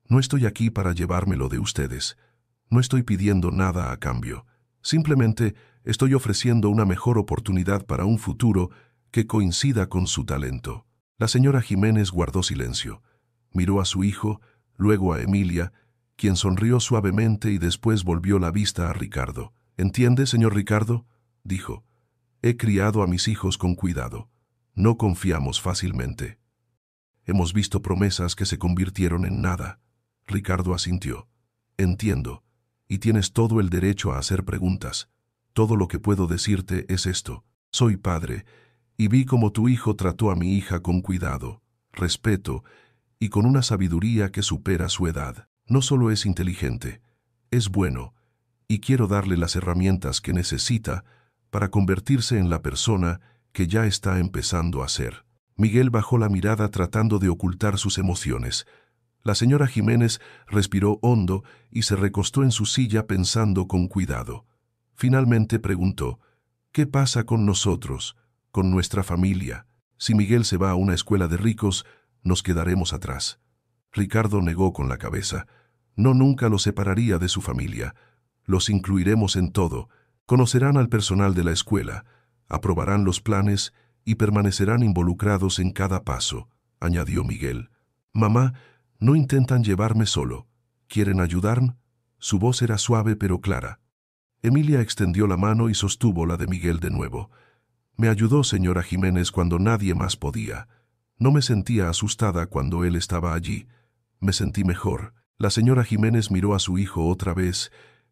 S1: No estoy aquí para llevármelo de ustedes. No estoy pidiendo nada a cambio. Simplemente estoy ofreciendo una mejor oportunidad para un futuro que coincida con su talento». La señora Jiménez guardó silencio. Miró a su hijo, luego a Emilia, quien sonrió suavemente y después volvió la vista a Ricardo. «¿Entiende, señor Ricardo?», dijo. «He criado a mis hijos con cuidado. No confiamos fácilmente. Hemos visto promesas que se convirtieron en nada». Ricardo asintió. «Entiendo, y tienes todo el derecho a hacer preguntas. Todo lo que puedo decirte es esto. Soy padre, y vi cómo tu hijo trató a mi hija con cuidado, respeto y con una sabiduría que supera su edad. No solo es inteligente, es bueno, y quiero darle las herramientas que necesita para convertirse en la persona que ya está empezando a ser». Miguel bajó la mirada tratando de ocultar sus emociones. La señora Jiménez respiró hondo y se recostó en su silla pensando con cuidado. Finalmente preguntó, «¿Qué pasa con nosotros, con nuestra familia? Si Miguel se va a una escuela de ricos, nos quedaremos atrás». Ricardo negó con la cabeza. «No, nunca los separaría de su familia. Los incluiremos en todo. Conocerán al personal de la escuela. aprobarán los planes y permanecerán involucrados en cada paso, añadió Miguel. Mamá, no intentan llevarme solo. ¿Quieren ayudarme? Su voz era suave pero clara. Emilia extendió la mano y sostuvo la de Miguel de nuevo. Me ayudó, señora Jiménez, cuando nadie más podía. No me sentía asustada cuando él estaba allí. Me sentí mejor. La señora Jiménez miró a su hijo otra vez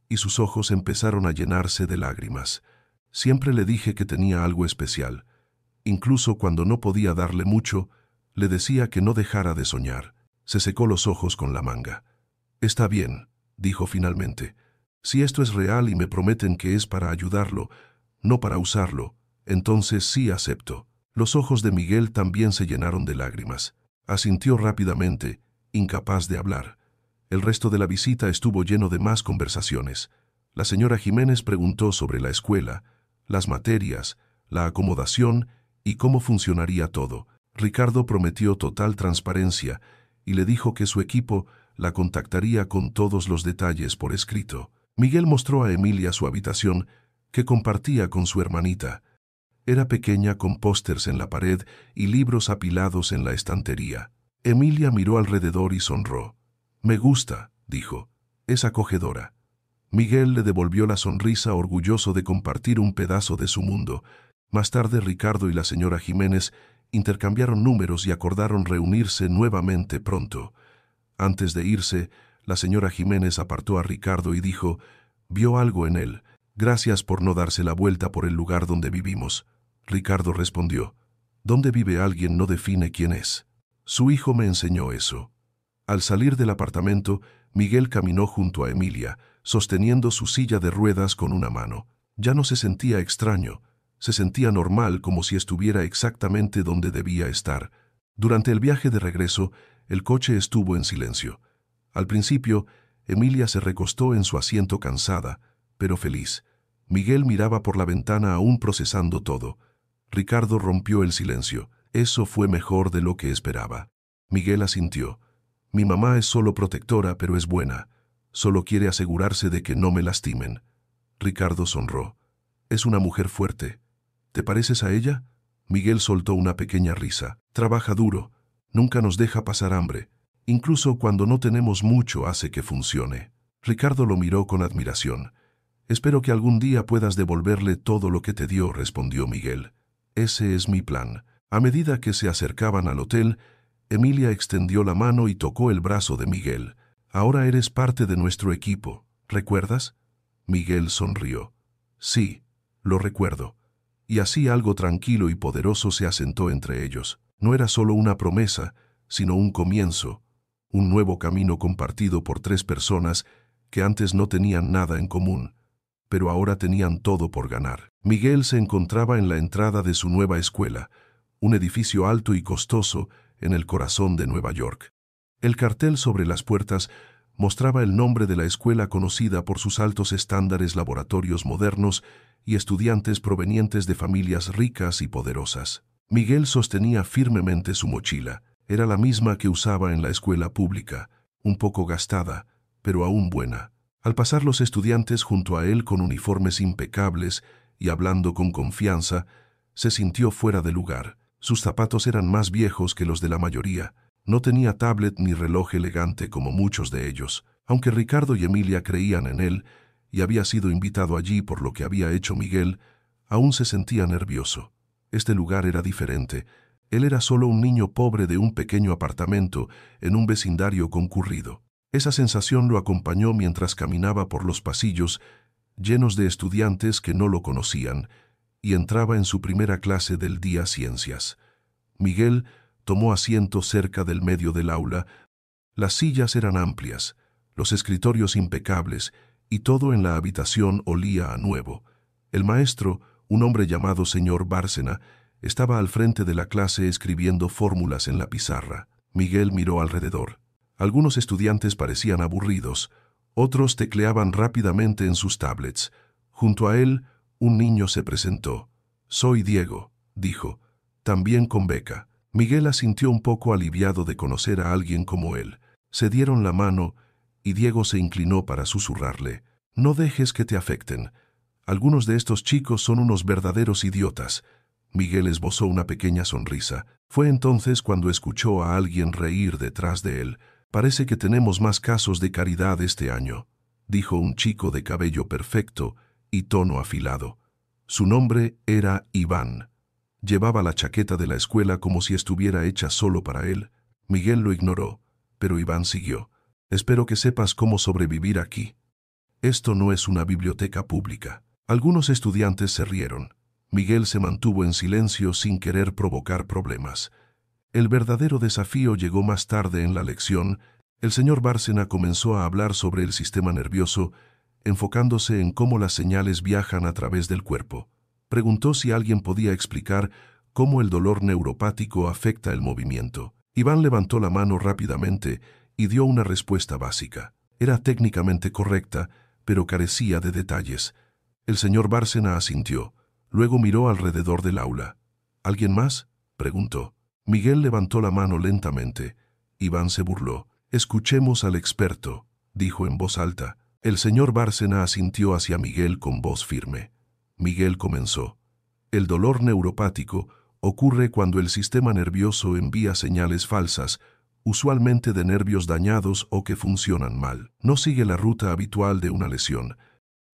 S1: y sus ojos empezaron a llenarse de lágrimas. Siempre le dije que tenía algo especial. Incluso cuando no podía darle mucho, le decía que no dejara de soñar. Se secó los ojos con la manga. Está bien, dijo finalmente. Si esto es real y me prometen que es para ayudarlo, no para usarlo, entonces sí acepto. Los ojos de Miguel también se llenaron de lágrimas. Asintió rápidamente, incapaz de hablar. El resto de la visita estuvo lleno de más conversaciones. La señora Jiménez preguntó sobre la escuela, las materias, la acomodación y cómo funcionaría todo. Ricardo prometió total transparencia y le dijo que su equipo la contactaría con todos los detalles por escrito. Miguel mostró a Emilia su habitación, que compartía con su hermanita. Era pequeña con pósters en la pared y libros apilados en la estantería. Emilia miró alrededor y sonrió. Me gusta, dijo. Es acogedora. Miguel le devolvió la sonrisa orgulloso de compartir un pedazo de su mundo. Más tarde Ricardo y la señora Jiménez intercambiaron números y acordaron reunirse nuevamente pronto. Antes de irse, la señora Jiménez apartó a Ricardo y dijo, «Vio algo en él. Gracias por no darse la vuelta por el lugar donde vivimos». Ricardo respondió, «Donde vive alguien no define quién es. Su hijo me enseñó eso». Al salir del apartamento, Miguel caminó junto a Emilia, sosteniendo su silla de ruedas con una mano. Ya no se sentía extraño, se sentía normal, como si estuviera exactamente donde debía estar. Durante el viaje de regreso, el coche estuvo en silencio. Al principio, Emilia se recostó en su asiento cansada, pero feliz. Miguel miraba por la ventana aún procesando todo. Ricardo rompió el silencio. Eso fue mejor de lo que esperaba. Miguel asintió. Mi mamá es solo protectora, pero es buena. Solo quiere asegurarse de que no me lastimen. Ricardo sonrió. Es una mujer fuerte. ¿Te pareces a ella? Miguel soltó una pequeña risa. Trabaja duro. Nunca nos deja pasar hambre. Incluso cuando no tenemos mucho hace que funcione. Ricardo lo miró con admiración. Espero que algún día puedas devolverle todo lo que te dio, respondió Miguel. Ese es mi plan. A medida que se acercaban al hotel, Emilia extendió la mano y tocó el brazo de Miguel. Ahora eres parte de nuestro equipo, ¿recuerdas? Miguel sonrió. Sí, lo recuerdo. Y así algo tranquilo y poderoso se asentó entre ellos. No era solo una promesa, sino un comienzo, un nuevo camino compartido por tres personas que antes no tenían nada en común, pero ahora tenían todo por ganar. Miguel se encontraba en la entrada de su nueva escuela, un edificio alto y costoso en el corazón de Nueva York. El cartel sobre las puertas mostraba el nombre de la escuela, conocida por sus altos estándares, laboratorios modernos y estudiantes provenientes de familias ricas y poderosas. Miguel sostenía firmemente su mochila. Era la misma que usaba en la escuela pública, un poco gastada, pero aún buena. Al pasar los estudiantes junto a él con uniformes impecables y hablando con confianza, se sintió fuera de lugar. Sus zapatos eran más viejos que los de la mayoría. No tenía tablet ni reloj elegante como muchos de ellos. Aunque Ricardo y Emilia creían en él y había sido invitado allí por lo que había hecho Miguel, aún se sentía nervioso. Este lugar era diferente. Él era solo un niño pobre de un pequeño apartamento en un vecindario concurrido. Esa sensación lo acompañó mientras caminaba por los pasillos llenos de estudiantes que no lo conocían y entraba en su primera clase del día ciencias. Miguel tomó asiento cerca del medio del aula. Las sillas eran amplias, los escritorios impecables y todo en la habitación olía a nuevo. El maestro, un hombre llamado señor Bárcena, estaba al frente de la clase escribiendo fórmulas en la pizarra. Miguel miró alrededor. Algunos estudiantes parecían aburridos, otros tecleaban rápidamente en sus tablets. Junto a él, un niño se presentó. «Soy Diego», dijo, «también con beca». Miguel asintió un poco aliviado de conocer a alguien como él. Se dieron la mano y Diego se inclinó para susurrarle. «No dejes que te afecten. Algunos de estos chicos son unos verdaderos idiotas. Miguel esbozó una pequeña sonrisa. Fue entonces cuando escuchó a alguien reír detrás de él. «Parece que tenemos más casos de caridad este año», dijo un chico de cabello perfecto y tono afilado. Su nombre era Iván. Llevaba la chaqueta de la escuela como si estuviera hecha solo para él. Miguel lo ignoró, pero Iván siguió. «Espero que sepas cómo sobrevivir aquí. Esto no es una biblioteca pública». Algunos estudiantes se rieron. Miguel se mantuvo en silencio sin querer provocar problemas. El verdadero desafío llegó más tarde en la lección. El señor Bárcena comenzó a hablar sobre el sistema nervioso, enfocándose en cómo las señales viajan a través del cuerpo. Preguntó si alguien podía explicar cómo el dolor neuropático afecta el movimiento. Iván levantó la mano rápidamente y dio una respuesta básica. Era técnicamente correcta, pero carecía de detalles. El señor Bárcena asintió. Luego miró alrededor del aula. ¿Alguien más?, preguntó. Miguel levantó la mano lentamente. Iván se burló. «Escuchemos al experto», dijo en voz alta. El señor Bárcena asintió hacia Miguel con voz firme. Miguel comenzó. «El dolor neuropático ocurre cuando el sistema nervioso envía señales falsas, usualmente de nervios dañados o que funcionan mal. No sigue la ruta habitual de una lesión.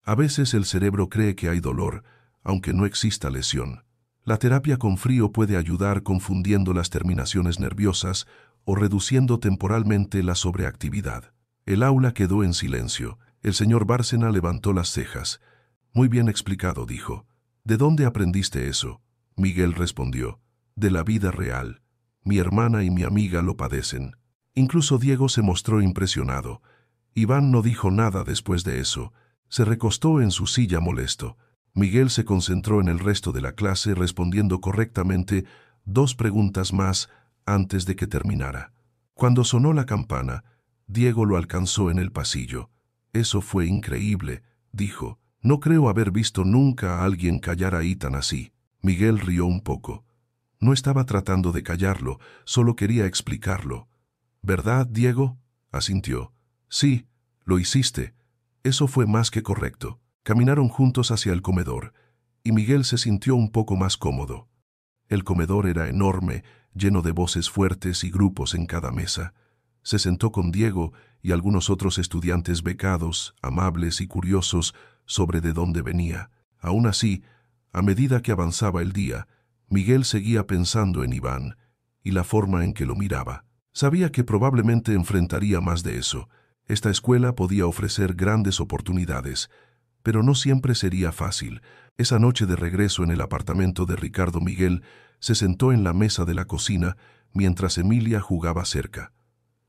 S1: A veces el cerebro cree que hay dolor, aunque no exista lesión. La terapia con frío puede ayudar confundiendo las terminaciones nerviosas o reduciendo temporalmente la sobreactividad». El aula quedó en silencio. El señor Bárcena levantó las cejas. «Muy bien explicado», dijo. «¿De dónde aprendiste eso?». Miguel respondió. «De la vida real. Mi hermana y mi amiga lo padecen». Incluso Diego se mostró impresionado. Iván no dijo nada después de eso. Se recostó en su silla molesto. Miguel se concentró en el resto de la clase respondiendo correctamente 2 preguntas más antes de que terminara. Cuando sonó la campana, Diego lo alcanzó en el pasillo. «Eso fue increíble», dijo. «No creo haber visto nunca a alguien callar a Ethan así». Miguel rió un poco. No estaba tratando de callarlo, solo quería explicarlo. «¿Verdad, Diego?», asintió. «Sí, lo hiciste. Eso fue más que correcto». Caminaron juntos hacia el comedor, y Miguel se sintió un poco más cómodo. El comedor era enorme, lleno de voces fuertes y grupos en cada mesa. Se sentó con Diego y algunos otros estudiantes becados, amables y curiosos sobre de dónde venía. Aún así, a medida que avanzaba el día, Miguel seguía pensando en Iván y la forma en que lo miraba. Sabía que probablemente enfrentaría más de eso. Esta escuela podía ofrecer grandes oportunidades, pero no siempre sería fácil. Esa noche de regreso en el apartamento de Ricardo, Miguel se sentó en la mesa de la cocina mientras Emilia jugaba cerca.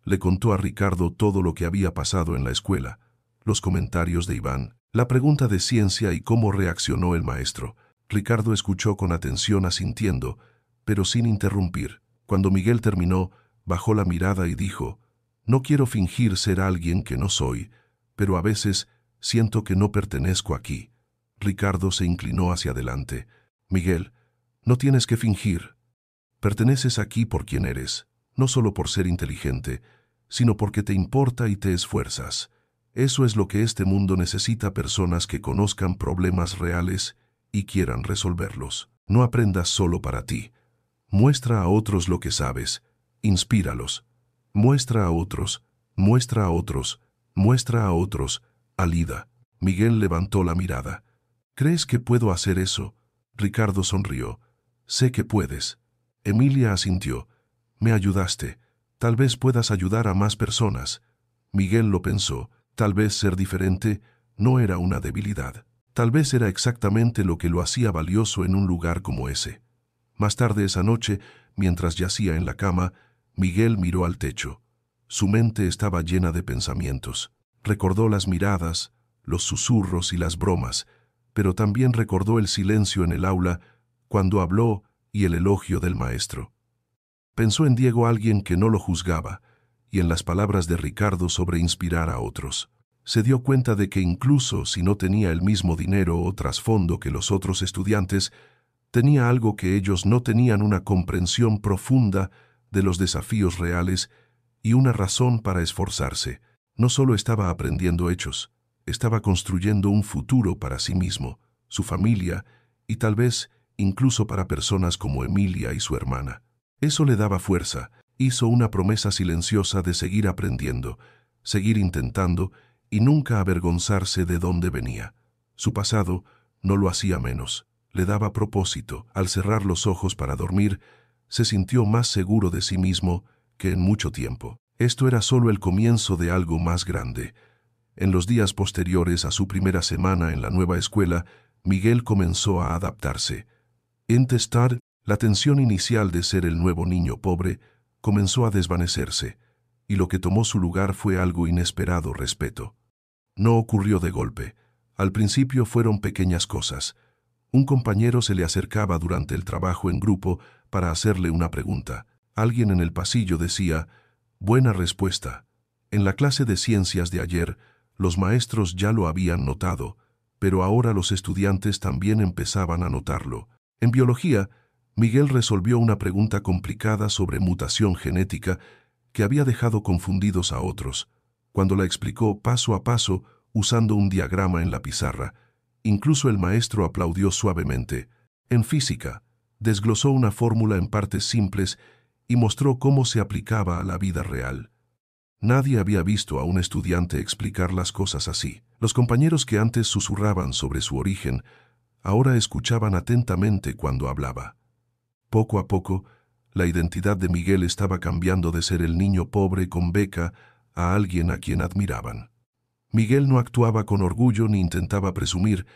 S1: Le contó a Ricardo todo lo que había pasado en la escuela, los comentarios de Iván, la pregunta de ciencia y cómo reaccionó el maestro. Ricardo escuchó con atención asintiendo, pero sin interrumpir. Cuando Miguel terminó, bajó la mirada y dijo: «No quiero fingir ser alguien que no soy, pero a veces siento que no pertenezco aquí». Ricardo se inclinó hacia adelante. «Miguel, no tienes que fingir. Perteneces aquí por quien eres, no solo por ser inteligente, sino porque te importa y te esfuerzas. Eso es lo que este mundo necesita: personas que conozcan problemas reales y quieran resolverlos. No aprendas solo para ti. Muestra a otros lo que sabes. Inspíralos. Muestra a otros, muestra a otros, muestra a otros». Alida. Miguel levantó la mirada. «¿Crees que puedo hacer eso?». Ricardo sonrió. «Sé que puedes». Emilia asintió. «Me ayudaste. Tal vez puedas ayudar a más personas». Miguel lo pensó. Tal vez ser diferente no era una debilidad. Tal vez era exactamente lo que lo hacía valioso en un lugar como ese. Más tarde esa noche, mientras yacía en la cama, Miguel miró al techo. Su mente estaba llena de pensamientos. Recordó las miradas, los susurros y las bromas, pero también recordó el silencio en el aula cuando habló y el elogio del maestro. Pensó en Diego, alguien que no lo juzgaba, y en las palabras de Ricardo sobre inspirar a otros. Se dio cuenta de que incluso si no tenía el mismo dinero o trasfondo que los otros estudiantes, tenía algo que ellos no tenían: una comprensión profunda de los desafíos reales y una razón para esforzarse. No solo estaba aprendiendo hechos, estaba construyendo un futuro para sí mismo. su familia y tal vez incluso para personas como Emilia y su hermana. Eso le daba fuerza. Hizo una promesa silenciosa de seguir aprendiendo, seguir intentando y nunca avergonzarse de dónde venía. Su pasado no lo hacía menos. Le daba propósito. Al cerrar los ojos para dormir, se sintió más seguro de sí mismo que en mucho tiempo. Esto era solo el comienzo de algo más grande. En los días posteriores a su primera semana en la nueva escuela, Miguel comenzó a adaptarse. En Testar, la tensión inicial de ser el nuevo niño pobre comenzó a desvanecerse, y lo que tomó su lugar fue algo inesperado: respeto. No ocurrió de golpe. Al principio fueron pequeñas cosas. Un compañero se le acercaba durante el trabajo en grupo para hacerle una pregunta. Alguien en el pasillo decía: «Buena respuesta». En la clase de ciencias de ayer, los maestros ya lo habían notado, pero ahora los estudiantes también empezaban a notarlo. En biología, Miguel resolvió una pregunta complicada sobre mutación genética que había dejado confundidos a otros. Cuando la explicó paso a paso, usando un diagrama en la pizarra, incluso el maestro aplaudió suavemente. En física, desglosó una fórmula en partes simples y mostró cómo se aplicaba a la vida real. Nadie había visto a un estudiante explicar las cosas así. Los compañeros que antes susurraban sobre su origen, ahora escuchaban atentamente cuando hablaba. Poco a poco, la identidad de Miguel estaba cambiando de ser el niño pobre con beca a alguien a quien admiraban. Miguel no actuaba con orgullo ni intentaba presumir.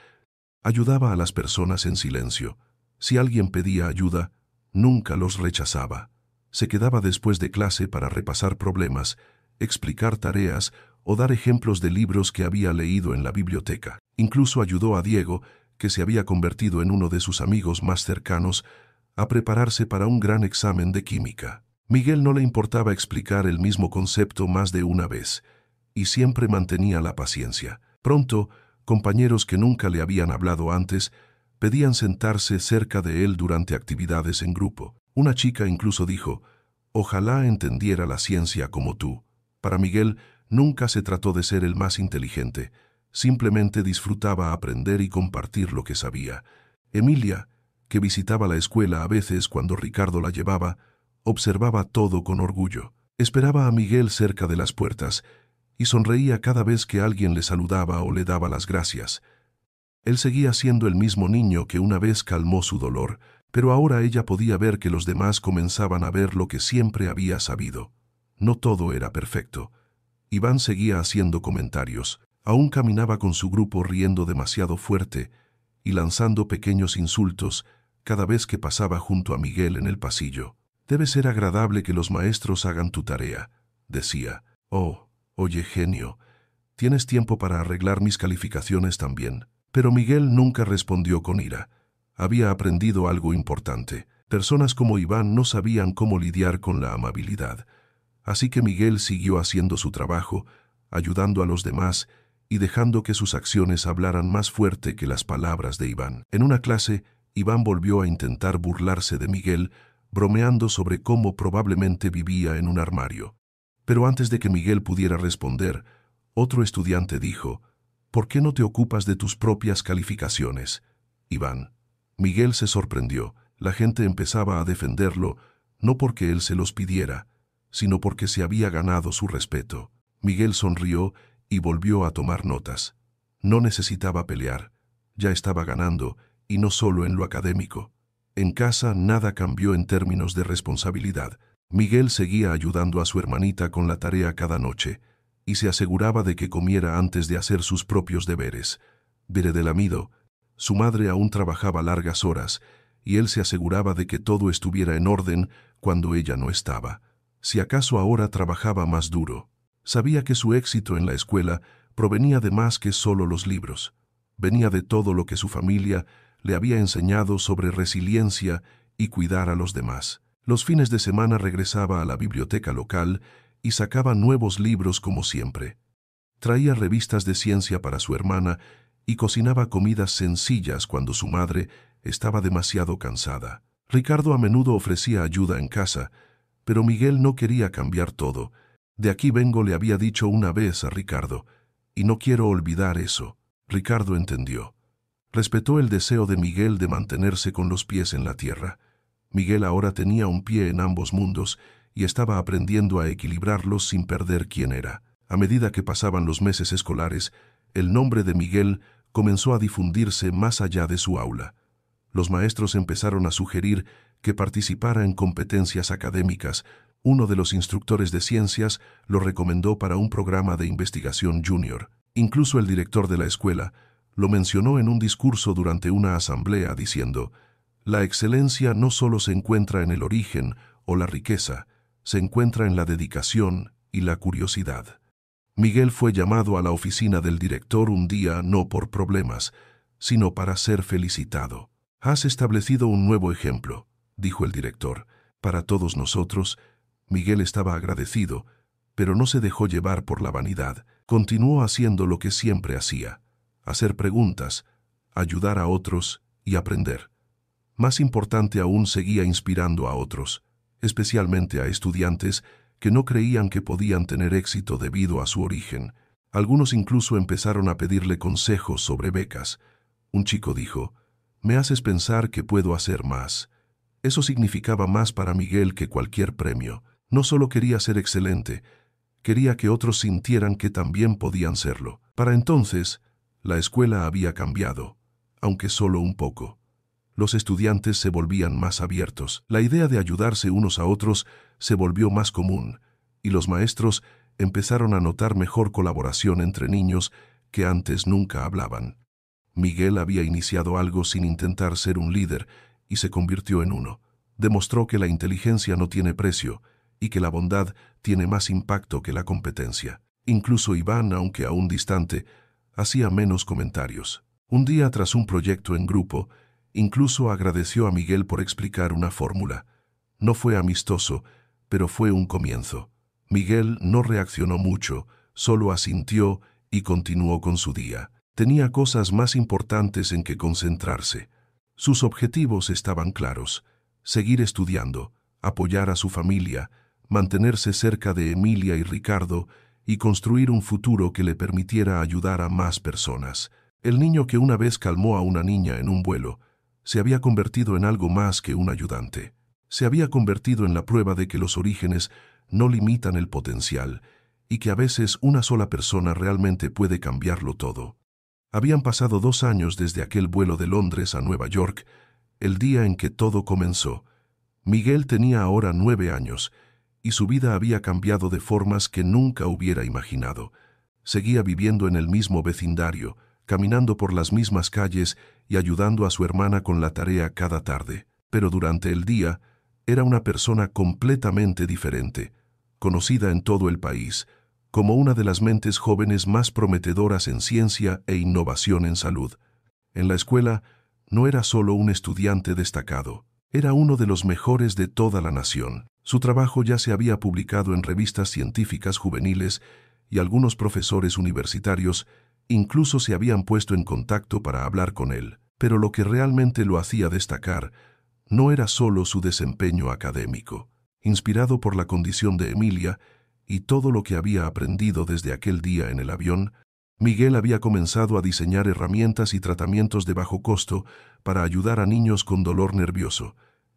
S1: Ayudaba a las personas en silencio. Si alguien pedía ayuda, nunca los rechazaba. Se quedaba después de clase para repasar problemas, explicar tareas o dar ejemplos de libros que había leído en la biblioteca. Incluso ayudó a Diego, que se había convertido en uno de sus amigos más cercanos, a prepararse para un gran examen de química. Miguel no le importaba explicar el mismo concepto más de una vez, y siempre mantenía la paciencia. Pronto, compañeros que nunca le habían hablado antes pedían sentarse cerca de él durante actividades en grupo. Una chica incluso dijo: «Ojalá entendiera la ciencia como tú». Para Miguel nunca se trató de ser el más inteligente, simplemente disfrutaba aprender y compartir lo que sabía. Emilia, que visitaba la escuela a veces cuando Ricardo la llevaba, observaba todo con orgullo. Esperaba a Miguel cerca de las puertas y sonreía cada vez que alguien le saludaba o le daba las gracias. Él seguía siendo el mismo niño que una vez calmó su dolor, pero ahora ella podía ver que los demás comenzaban a ver lo que siempre había sabido. No todo era perfecto. Iván seguía haciendo comentarios. Aún caminaba con su grupo riendo demasiado fuerte y lanzando pequeños insultos cada vez que pasaba junto a Miguel en el pasillo. «Debe ser agradable que los maestros hagan tu tarea», decía. «Oh, oye, genio, ¿tienes tiempo para arreglar mis calificaciones también?» Pero Miguel nunca respondió con ira. Había aprendido algo importante. Personas como Iván no sabían cómo lidiar con la amabilidad. Así que Miguel siguió haciendo su trabajo, ayudando a los demás y dejando que sus acciones hablaran más fuerte que las palabras de Iván. En una clase, Iván volvió a intentar burlarse de Miguel, bromeando sobre cómo probablemente vivía en un armario. Pero antes de que Miguel pudiera responder, otro estudiante dijo: «¿Por qué no te ocupas de tus propias calificaciones, Iván?» Miguel se sorprendió. La gente empezaba a defenderlo, no porque él se los pidiera, sino porque se había ganado su respeto. Miguel sonrió y volvió a tomar notas. No necesitaba pelear. Ya estaba ganando, y no solo en lo académico. En casa nada cambió en términos de responsabilidad. Miguel seguía ayudando a su hermanita con la tarea cada noche, y se aseguraba de que comiera antes de hacer sus propios deberes. Veredelamido, su madre aún trabajaba largas horas, y él se aseguraba de que todo estuviera en orden cuando ella no estaba. Si acaso ahora trabajaba más duro. Sabía que su éxito en la escuela provenía de más que solo los libros. Venía de todo lo que su familia le había enseñado sobre resiliencia y cuidar a los demás. Los fines de semana regresaba a la biblioteca local y sacaba nuevos libros como siempre. Traía revistas de ciencia para su hermana y cocinaba comidas sencillas cuando su madre estaba demasiado cansada. Ricardo a menudo ofrecía ayuda en casa, pero Miguel no quería cambiar todo. «De aquí vengo», le había dicho una vez a Ricardo, «y no quiero olvidar eso». Ricardo entendió. Respetó el deseo de Miguel de mantenerse con los pies en la tierra. Miguel ahora tenía un pie en ambos mundos y estaba aprendiendo a equilibrarlos sin perder quién era. A medida que pasaban los meses escolares, el nombre de Miguel comenzó a difundirse más allá de su aula. Los maestros empezaron a sugerir que participara en competencias académicas. Uno de los instructores de ciencias lo recomendó para un programa de investigación junior. Incluso el director de la escuela lo mencionó en un discurso durante una asamblea diciendo: «La excelencia no solo se encuentra en el origen o la riqueza, se encuentra en la dedicación y la curiosidad». Miguel fue llamado a la oficina del director un día no por problemas, sino para ser felicitado. «Has establecido un nuevo ejemplo», dijo el director. Para todos nosotros, Miguel estaba agradecido, pero no se dejó llevar por la vanidad. Continuó haciendo lo que siempre hacía: hacer preguntas, ayudar a otros y aprender. Más importante aún, seguía inspirando a otros, especialmente a estudiantes que no creían que podían tener éxito debido a su origen. Algunos incluso empezaron a pedirle consejos sobre becas. Un chico dijo: «Me haces pensar que puedo hacer más». Eso significaba más para Miguel que cualquier premio. No solo quería ser excelente, quería que otros sintieran que también podían serlo. Para entonces, la escuela había cambiado, aunque solo un poco. Los estudiantes se volvían más abiertos. La idea de ayudarse unos a otros se volvió más común, y los maestros empezaron a notar mejor colaboración entre niños que antes nunca hablaban. Miguel había iniciado algo sin intentar ser un líder y se convirtió en uno. Demostró que la inteligencia no tiene precio y que la bondad tiene más impacto que la competencia. Incluso Iván, aunque aún distante, hacía menos comentarios. Un día, tras un proyecto en grupo, incluso agradeció a Miguel por explicar una fórmula. No fue amistoso, pero fue un comienzo. Miguel no reaccionó mucho, solo asintió y continuó con su día. Tenía cosas más importantes en que concentrarse. Sus objetivos estaban claros: seguir estudiando, apoyar a su familia, mantenerse cerca de Emilia y Ricardo y construir un futuro que le permitiera ayudar a más personas. El niño que una vez calmó a una niña en un vuelo se había convertido en algo más que un ayudante. Se había convertido en la prueba de que los orígenes no limitan el potencial y que a veces una sola persona realmente puede cambiarlo todo. Habían pasado 2 años desde aquel vuelo de Londres a Nueva York, el día en que todo comenzó. Miguel tenía ahora 9 años y su vida había cambiado de formas que nunca hubiera imaginado. Seguía viviendo en el mismo vecindario, caminando por las mismas calles y ayudando a su hermana con la tarea cada tarde. Pero durante el día era una persona completamente diferente, conocida en todo el país como una de las mentes jóvenes más prometedoras en ciencia e innovación en salud. En la escuela no era solo un estudiante destacado, era uno de los mejores de toda la nación. Su trabajo ya se había publicado en revistas científicas juveniles y algunos profesores universitarios incluso se habían puesto en contacto para hablar con él. Pero lo que realmente lo hacía destacar no era solo su desempeño académico. Inspirado por la condición de Emilia y todo lo que había aprendido desde aquel día en el avión, Miguel había comenzado a diseñar herramientas y tratamientos de bajo costo para ayudar a niños con dolor nervioso,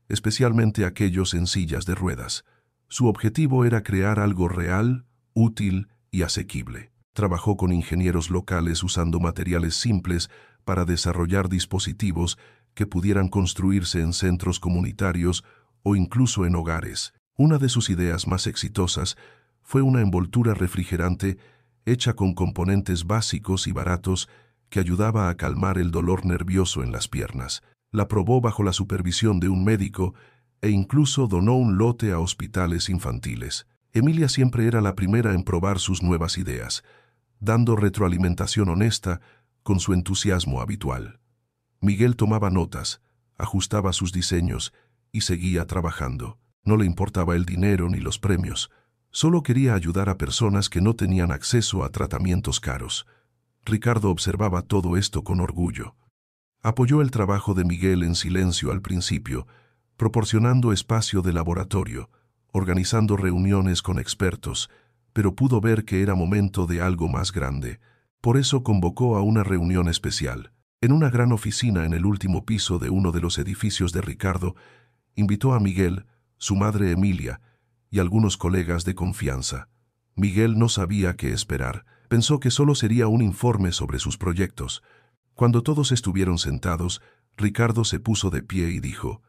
S1: especialmente aquellos en sillas de ruedas. Su objetivo era crear algo real, útil y asequible. Trabajó con ingenieros locales usando materiales simples para desarrollar dispositivos que pudieran construirse en centros comunitarios o incluso en hogares. Una de sus ideas más exitosas fue una envoltura refrigerante hecha con componentes básicos y baratos que ayudaba a calmar el dolor nervioso en las piernas. La probó bajo la supervisión de un médico e incluso donó un lote a hospitales infantiles. Emilia siempre era la primera en probar sus nuevas ideas, dando retroalimentación honesta con su entusiasmo habitual. Miguel tomaba notas, ajustaba sus diseños y seguía trabajando. No le importaba el dinero ni los premios, solo quería ayudar a personas que no tenían acceso a tratamientos caros. Ricardo observaba todo esto con orgullo. Apoyó el trabajo de Miguel en silencio al principio, proporcionando espacio de laboratorio, organizando reuniones con expertos, pero pudo ver que era momento de algo más grande. Por eso convocó a una reunión especial. En una gran oficina en el último piso de uno de los edificios de Ricardo, invitó a Miguel, su madre Emilia y algunos colegas de confianza. Miguel no sabía qué esperar. Pensó que solo sería un informe sobre sus proyectos. Cuando todos estuvieron sentados, Ricardo se puso de pie y dijo: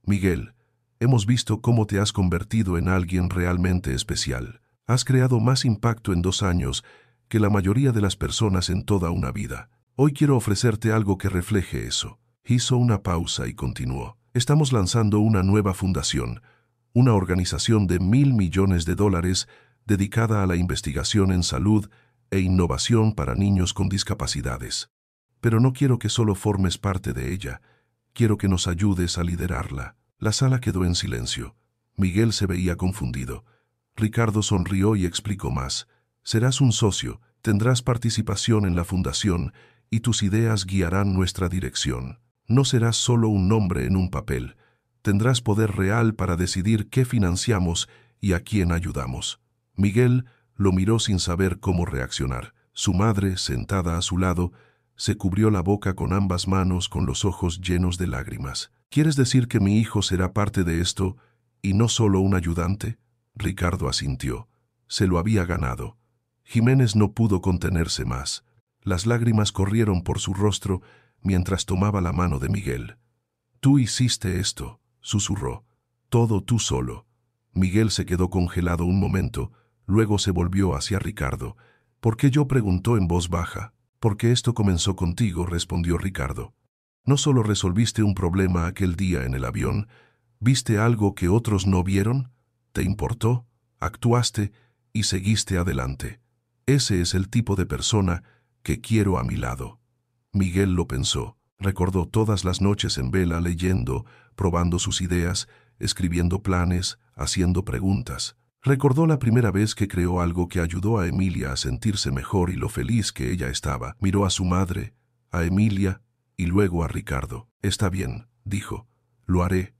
S1: «Miguel, hemos visto cómo te has convertido en alguien realmente especial. Has creado más impacto en 2 años que la mayoría de las personas en toda una vida. Hoy quiero ofrecerte algo que refleje eso». Hizo una pausa y continuó: «Estamos lanzando una nueva fundación, una organización de $1.000 millones dedicada a la investigación en salud e innovación para niños con discapacidades. Pero no quiero que solo formes parte de ella, quiero que nos ayudes a liderarla». La sala quedó en silencio. Miguel se veía confundido. Ricardo sonrió y explicó más: «Serás un socio, tendrás participación en la fundación y tus ideas guiarán nuestra dirección. No serás solo un nombre en un papel, tendrás poder real para decidir qué financiamos y a quién ayudamos». Miguel lo miró sin saber cómo reaccionar. Su madre, sentada a su lado, se cubrió la boca con ambas manos con los ojos llenos de lágrimas. «¿Quieres decir que mi hijo será parte de esto y no solo un ayudante?». Ricardo asintió. Se lo había ganado. Jiménez no pudo contenerse más. Las lágrimas corrieron por su rostro mientras tomaba la mano de Miguel. «Tú hiciste esto», susurró. «Todo tú solo». Miguel se quedó congelado un momento, luego se volvió hacia Ricardo. «¿Por qué yo?», preguntó en voz baja. «Porque esto comenzó contigo», respondió Ricardo. «No solo resolviste un problema aquel día en el avión, ¿viste algo que otros no vieron? Te importó, actuaste y seguiste adelante. Ese es el tipo de persona que quiero a mi lado». Miguel lo pensó. Recordó todas las noches en vela leyendo, probando sus ideas, escribiendo planes, haciendo preguntas. Recordó la primera vez que creó algo que ayudó a Emilia a sentirse mejor y lo feliz que ella estaba. Miró a su madre, a Emilia y luego a Ricardo. «Está bien», dijo. «Lo haré».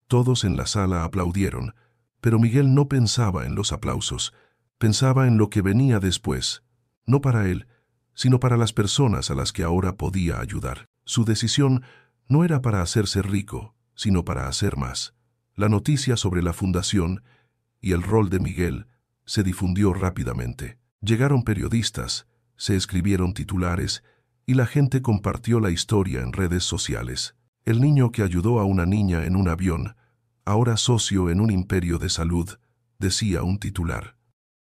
S1: Todos en la sala aplaudieron, pero Miguel no pensaba en los aplausos. Pensaba en lo que venía después, no para él, sino para las personas a las que ahora podía ayudar. Su decisión no era para hacerse rico, sino para hacer más. La noticia sobre la fundación y el rol de Miguel se difundió rápidamente. Llegaron periodistas, se escribieron titulares y la gente compartió la historia en redes sociales. «El niño que ayudó a una niña en un avión, ahora socio en un imperio de salud», decía un titular.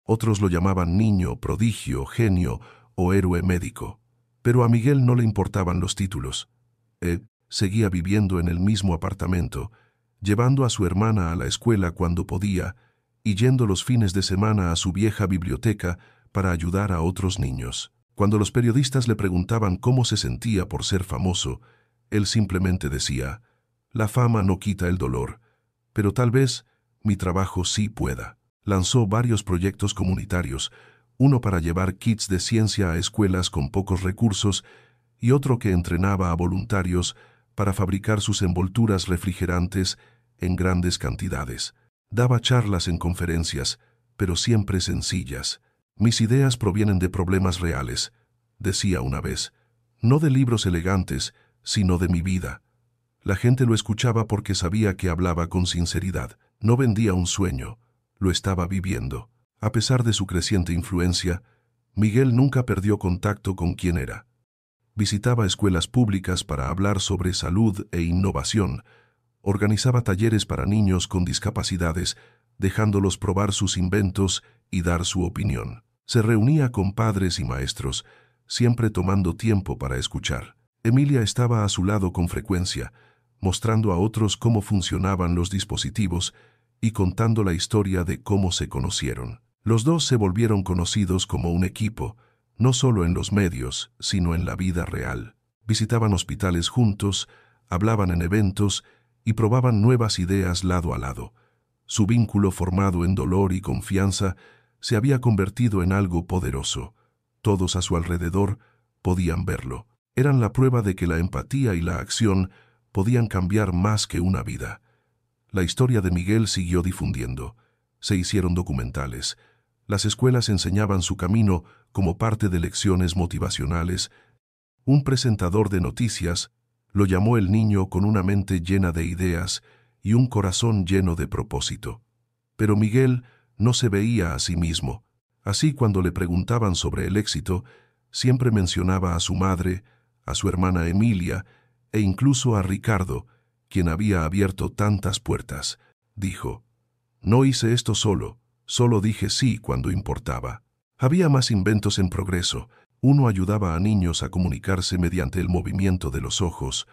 S1: Otros lo llamaban niño, prodigio, genio o héroe médico. Pero a Miguel no le importaban los títulos. Seguía viviendo en el mismo apartamento, llevando a su hermana a la escuela cuando podía y yendo los fines de semana a su vieja biblioteca para ayudar a otros niños. Cuando los periodistas le preguntaban cómo se sentía por ser famoso, él simplemente decía: «La fama no quita el dolor, pero tal vez mi trabajo sí pueda». Lanzó varios proyectos comunitarios, uno para llevar kits de ciencia a escuelas con pocos recursos y otro que entrenaba a voluntarios para fabricar sus envolturas refrigerantes en grandes cantidades. Daba charlas en conferencias, pero siempre sencillas. «Mis ideas provienen de problemas reales», decía una vez, «no de libros elegantes, sino de mi vida». La gente lo escuchaba porque sabía que hablaba con sinceridad. No vendía un sueño, lo estaba viviendo. A pesar de su creciente influencia, Miguel nunca perdió contacto con quién era. Visitaba escuelas públicas para hablar sobre salud e innovación, organizaba talleres para niños con discapacidades, dejándolos probar sus inventos y dar su opinión. Se reunía con padres y maestros, siempre tomando tiempo para escuchar. Emilia estaba a su lado con frecuencia, mostrando a otros cómo funcionaban los dispositivos y contando la historia de cómo se conocieron. Los dos se volvieron conocidos como un equipo, no solo en los medios, sino en la vida real. Visitaban hospitales juntos, hablaban en eventos y probaban nuevas ideas lado a lado. Su vínculo formado en dolor y confianza se había convertido en algo poderoso. Todos a su alrededor podían verlo. Eran la prueba de que la empatía y la acción podían cambiar más que una vida. La historia de Miguel siguió difundiendo. Se hicieron documentales. Las escuelas enseñaban su camino como parte de lecciones motivacionales Un presentador de noticias lo llamó el niño con una mente llena de ideas y un corazón lleno de propósito. Pero Miguel no se veía a sí mismo. Así, cuando le preguntaban sobre el éxito, siempre mencionaba a su madre, a su hermana Emilia e incluso a Ricardo, quien había abierto tantas puertas. Dijo: «No hice esto solo dije sí cuando importaba». Había más inventos en progreso. Uno ayudaba a niños a comunicarse mediante el movimiento de los ojos.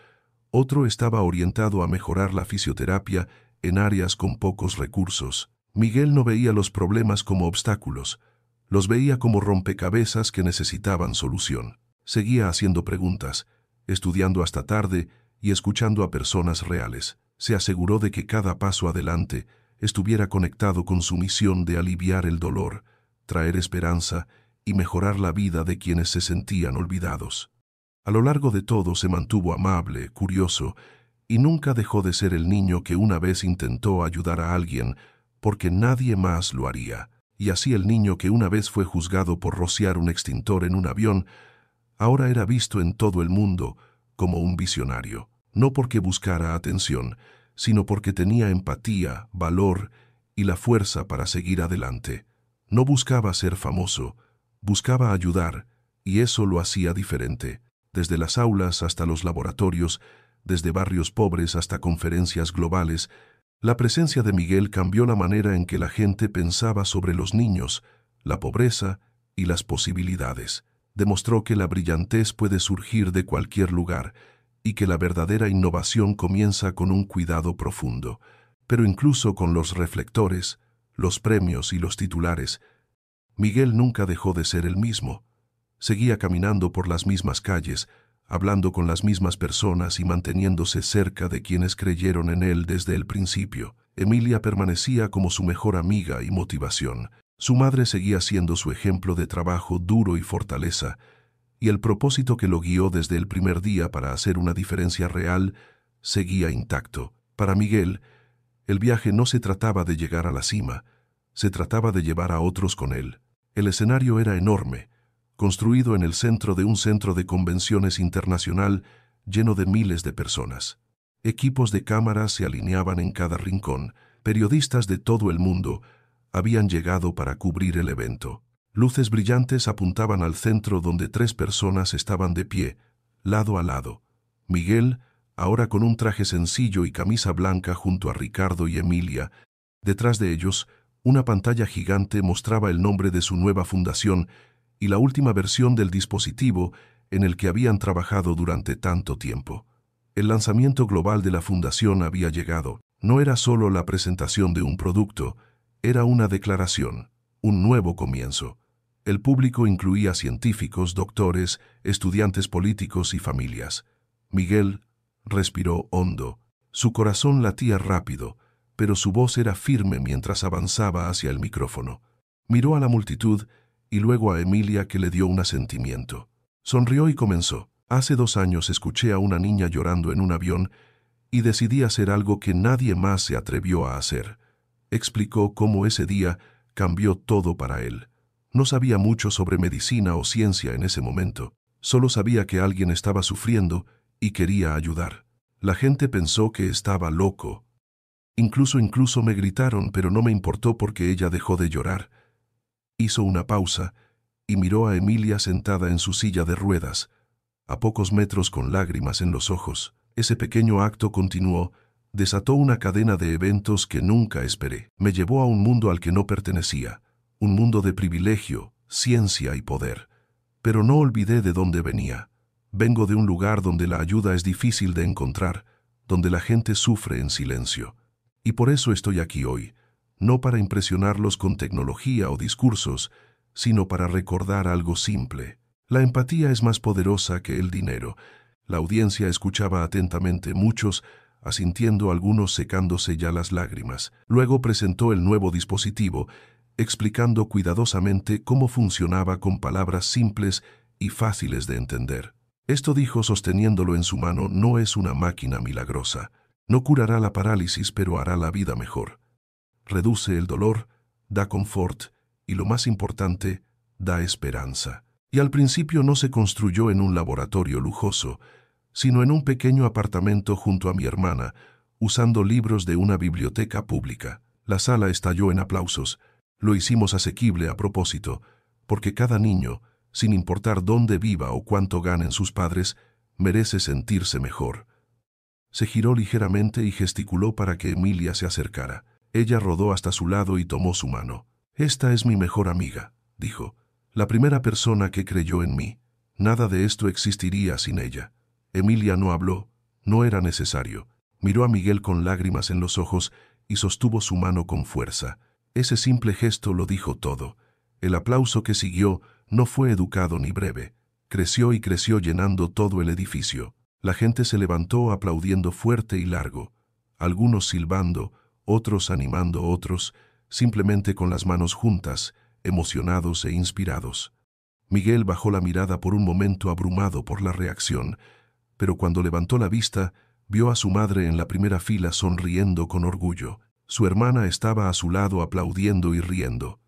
S1: Otro estaba orientado a mejorar la fisioterapia en áreas con pocos recursos. Miguel no veía los problemas como obstáculos, los veía como rompecabezas que necesitaban solución. Seguía haciendo preguntas, estudiando hasta tarde y escuchando a personas reales. Se aseguró de que cada paso adelante estuviera conectado con su misión de aliviar el dolor, traer esperanza y mejorar la vida de quienes se sentían olvidados. A lo largo de todo se mantuvo amable, curioso, y nunca dejó de ser el niño que una vez intentó ayudar a alguien porque nadie más lo haría. Y así el niño que una vez fue juzgado por rociar un extintor en un avión, ahora era visto en todo el mundo como un visionario, no porque buscara atención, sino porque tenía empatía, valor y la fuerza para seguir adelante. No buscaba ser famoso, buscaba ayudar, y eso lo hacía diferente. Desde las aulas hasta los laboratorios, desde barrios pobres hasta conferencias globales, la presencia de Miguel cambió la manera en que la gente pensaba sobre los niños, la pobreza y las posibilidades. Demostró que la brillantez puede surgir de cualquier lugar y que la verdadera innovación comienza con un cuidado profundo. Pero incluso con los reflectores, los premios y los titulares, Miguel nunca dejó de ser el mismo. Seguía caminando por las mismas calles, hablando con las mismas personas y manteniéndose cerca de quienes creyeron en él desde el principio. Emilia permanecía como su mejor amiga y motivación. Su madre seguía siendo su ejemplo de trabajo duro y fortaleza, y el propósito que lo guió desde el primer día para hacer una diferencia real seguía intacto. Para Miguel, el viaje no se trataba de llegar a la cima, se trataba de llevar a otros con él. El escenario era enorme, construido en el centro de un centro de convenciones internacional lleno de miles de personas. Equipos de cámaras se alineaban en cada rincón. Periodistas de todo el mundo habían llegado para cubrir el evento. Luces brillantes apuntaban al centro donde 3 personas estaban de pie, lado a lado. Miguel, ahora con un traje sencillo y camisa blanca junto a Ricardo y Emilia. Detrás de ellos, una pantalla gigante mostraba el nombre de su nueva fundación y la última versión del dispositivo en el que habían trabajado durante tanto tiempo. El lanzamiento global de la fundación había llegado. No era solo la presentación de un producto, era una declaración, un nuevo comienzo. El público incluía científicos, doctores, estudiantes políticos y familias. Miguel respiró hondo. Su corazón latía rápido, pero su voz era firme mientras avanzaba hacia el micrófono. Miró a la multitud y luego a Emilia, que le dio un asentimiento. Sonrió y comenzó. Hace 2 años escuché a una niña llorando en un avión y decidí hacer algo que nadie más se atrevió a hacer. Explicó cómo ese día cambió todo para él. No sabía mucho sobre medicina o ciencia en ese momento. Solo sabía que alguien estaba sufriendo y quería ayudar. La gente pensó que estaba loco. Incluso me gritaron, pero no me importó porque ella dejó de llorar. Hizo una pausa y miró a Emilia sentada en su silla de ruedas, a pocos metros con lágrimas en los ojos. Ese pequeño acto continuó, desató una cadena de eventos que nunca esperé. Me llevó a un mundo al que no pertenecía, un mundo de privilegio, ciencia y poder. Pero no olvidé de dónde venía. Vengo de un lugar donde la ayuda es difícil de encontrar, donde la gente sufre en silencio. Y por eso estoy aquí hoy, no para impresionarlos con tecnología o discursos, sino para recordar algo simple. La empatía es más poderosa que el dinero. La audiencia escuchaba atentamente, muchos asintiendo, algunos secándose ya las lágrimas. Luego presentó el nuevo dispositivo, explicando cuidadosamente cómo funcionaba con palabras simples y fáciles de entender. Esto, dijo sosteniéndolo en su mano, no es una máquina milagrosa. No curará la parálisis, pero hará la vida mejor. Reduce el dolor, da confort y, lo más importante, da esperanza. Y al principio no se construyó en un laboratorio lujoso, sino en un pequeño apartamento junto a mi hermana, usando libros de una biblioteca pública. La sala estalló en aplausos. Lo hicimos asequible a propósito, porque cada niño, sin importar dónde viva o cuánto ganen sus padres, merece sentirse mejor. Se giró ligeramente y gesticuló para que Emilia se acercara. Ella rodó hasta su lado y tomó su mano. «Esta es mi mejor amiga», dijo. «La primera persona que creyó en mí. Nada de esto existiría sin ella». Emilia no habló. No era necesario. Miró a Miguel con lágrimas en los ojos y sostuvo su mano con fuerza. Ese simple gesto lo dijo todo. El aplauso que siguió no fue educado ni breve. Creció y creció llenando todo el edificio. La gente se levantó aplaudiendo fuerte y largo, algunos silbando, otros animando a otros, simplemente con las manos juntas, emocionados e inspirados. Miguel bajó la mirada por un momento abrumado por la reacción, pero cuando levantó la vista, vio a su madre en la primera fila sonriendo con orgullo. Su hermana estaba a su lado aplaudiendo y riendo,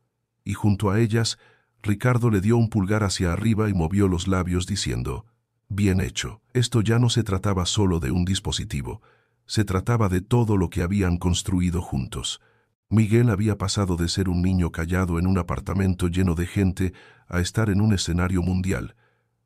S1: y junto a ellas, Ricardo le dio un pulgar hacia arriba y movió los labios diciendo: «Bien hecho». Esto ya no se trataba solo de un dispositivo, se trataba de todo lo que habían construido juntos. Miguel había pasado de ser un niño callado en un apartamento lleno de gente a estar en un escenario mundial,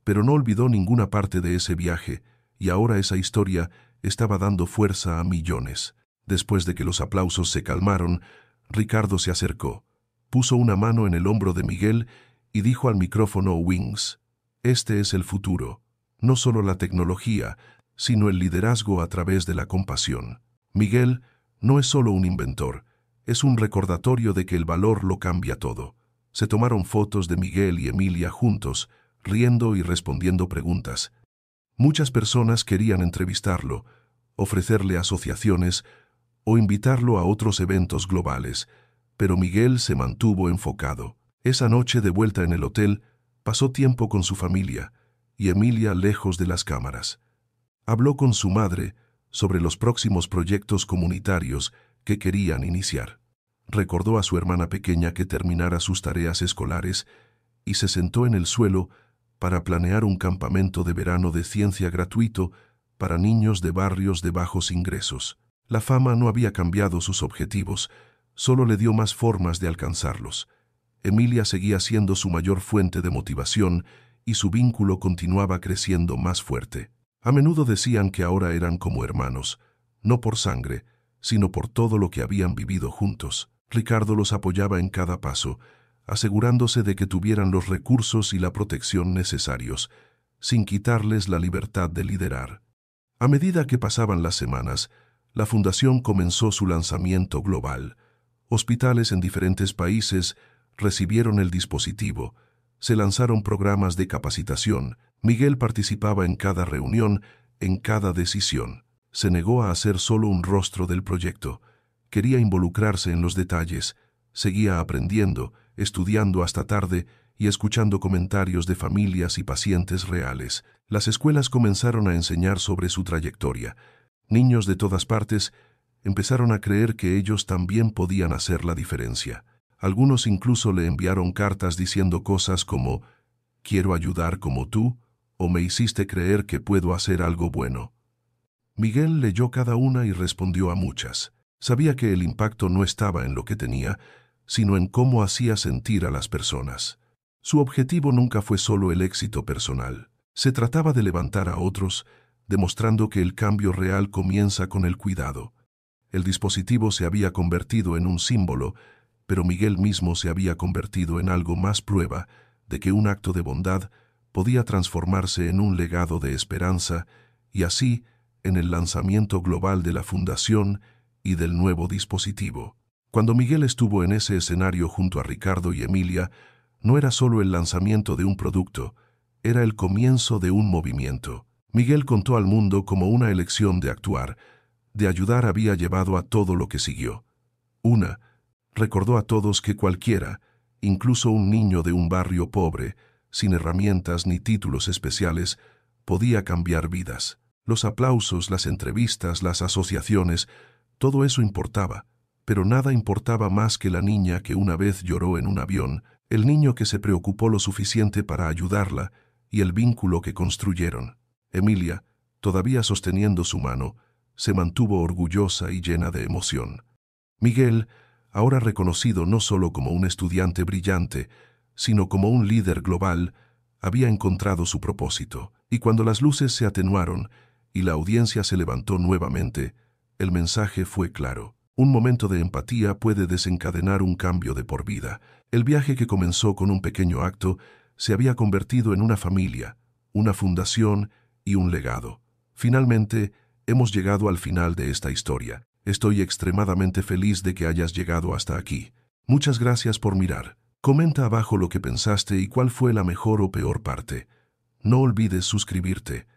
S1: pero no olvidó ninguna parte de ese viaje, y ahora esa historia estaba dando fuerza a millones. Después de que los aplausos se calmaron, Ricardo se acercó, puso una mano en el hombro de Miguel y dijo al micrófono Wings: «Este es el futuro, no solo la tecnología, sino el liderazgo a través de la compasión». Miguel no es solo un inventor, es un recordatorio de que el valor lo cambia todo. Se tomaron fotos de Miguel y Emilia juntos, riendo y respondiendo preguntas. Muchas personas querían entrevistarlo, ofrecerle asociaciones o invitarlo a otros eventos globales, pero Miguel se mantuvo enfocado. Esa noche, de vuelta en el hotel, pasó tiempo con su familia, y Emilia lejos de las cámaras. Habló con su madre sobre los próximos proyectos comunitarios que querían iniciar. Recordó a su hermana pequeña que terminara sus tareas escolares y se sentó en el suelo para planear un campamento de verano de ciencia gratuito para niños de barrios de bajos ingresos. La fama no había cambiado sus objetivos, solo le dio más formas de alcanzarlos. Emilia seguía siendo su mayor fuente de motivación y su vínculo continuaba creciendo más fuerte. A menudo decían que ahora eran como hermanos, no por sangre, sino por todo lo que habían vivido juntos. Ricardo los apoyaba en cada paso, asegurándose de que tuvieran los recursos y la protección necesarios, sin quitarles la libertad de liderar. A medida que pasaban las semanas, la fundación comenzó su lanzamiento global. Hospitales en diferentes países recibieron el dispositivo, se lanzaron programas de capacitación. Miguel participaba en cada reunión, en cada decisión. Se negó a hacer solo un rostro del proyecto. Quería involucrarse en los detalles. Seguía aprendiendo, estudiando hasta tarde y escuchando comentarios de familias y pacientes reales. Las escuelas comenzaron a enseñar sobre su trayectoria. Niños de todas partes empezaron a creer que ellos también podían hacer la diferencia. Algunos incluso le enviaron cartas diciendo cosas como: «Quiero ayudar como tú», o «Me hiciste creer que puedo hacer algo bueno». Miguel leyó cada una y respondió a muchas. Sabía que el impacto no estaba en lo que tenía, sino en cómo hacía sentir a las personas. Su objetivo nunca fue solo el éxito personal. Se trataba de levantar a otros, demostrando que el cambio real comienza con el cuidado. El dispositivo se había convertido en un símbolo, pero Miguel mismo se había convertido en algo más, prueba de que un acto de bondad podía transformarse en un legado de esperanza, y así, en el lanzamiento global de la fundación y del nuevo dispositivo. Cuando Miguel estuvo en ese escenario junto a Ricardo y Emilia, no era solo el lanzamiento de un producto, era el comienzo de un movimiento. Miguel contó al mundo cómo una elección de actuar, de ayudar, había llevado a todo lo que siguió. Recordó a todos que cualquiera, incluso un niño de un barrio pobre, sin herramientas ni títulos especiales, podía cambiar vidas. Los aplausos, las entrevistas, las asociaciones, todo eso importaba, pero nada importaba más que la niña que una vez lloró en un avión, el niño que se preocupó lo suficiente para ayudarla y el vínculo que construyeron. Emilia, todavía sosteniendo su mano, se mantuvo orgullosa y llena de emoción. Miguel, ahora reconocido no solo como un estudiante brillante, sino como un líder global, había encontrado su propósito, y cuando las luces se atenuaron y la audiencia se levantó nuevamente, el mensaje fue claro. Un momento de empatía puede desencadenar un cambio de por vida. El viaje que comenzó con un pequeño acto se había convertido en una familia, una fundación y un legado. Finalmente, hemos llegado al final de esta historia. Estoy extremadamente feliz de que hayas llegado hasta aquí. Muchas gracias por mirar. Comenta abajo lo que pensaste y cuál fue la mejor o peor parte. No olvides suscribirte.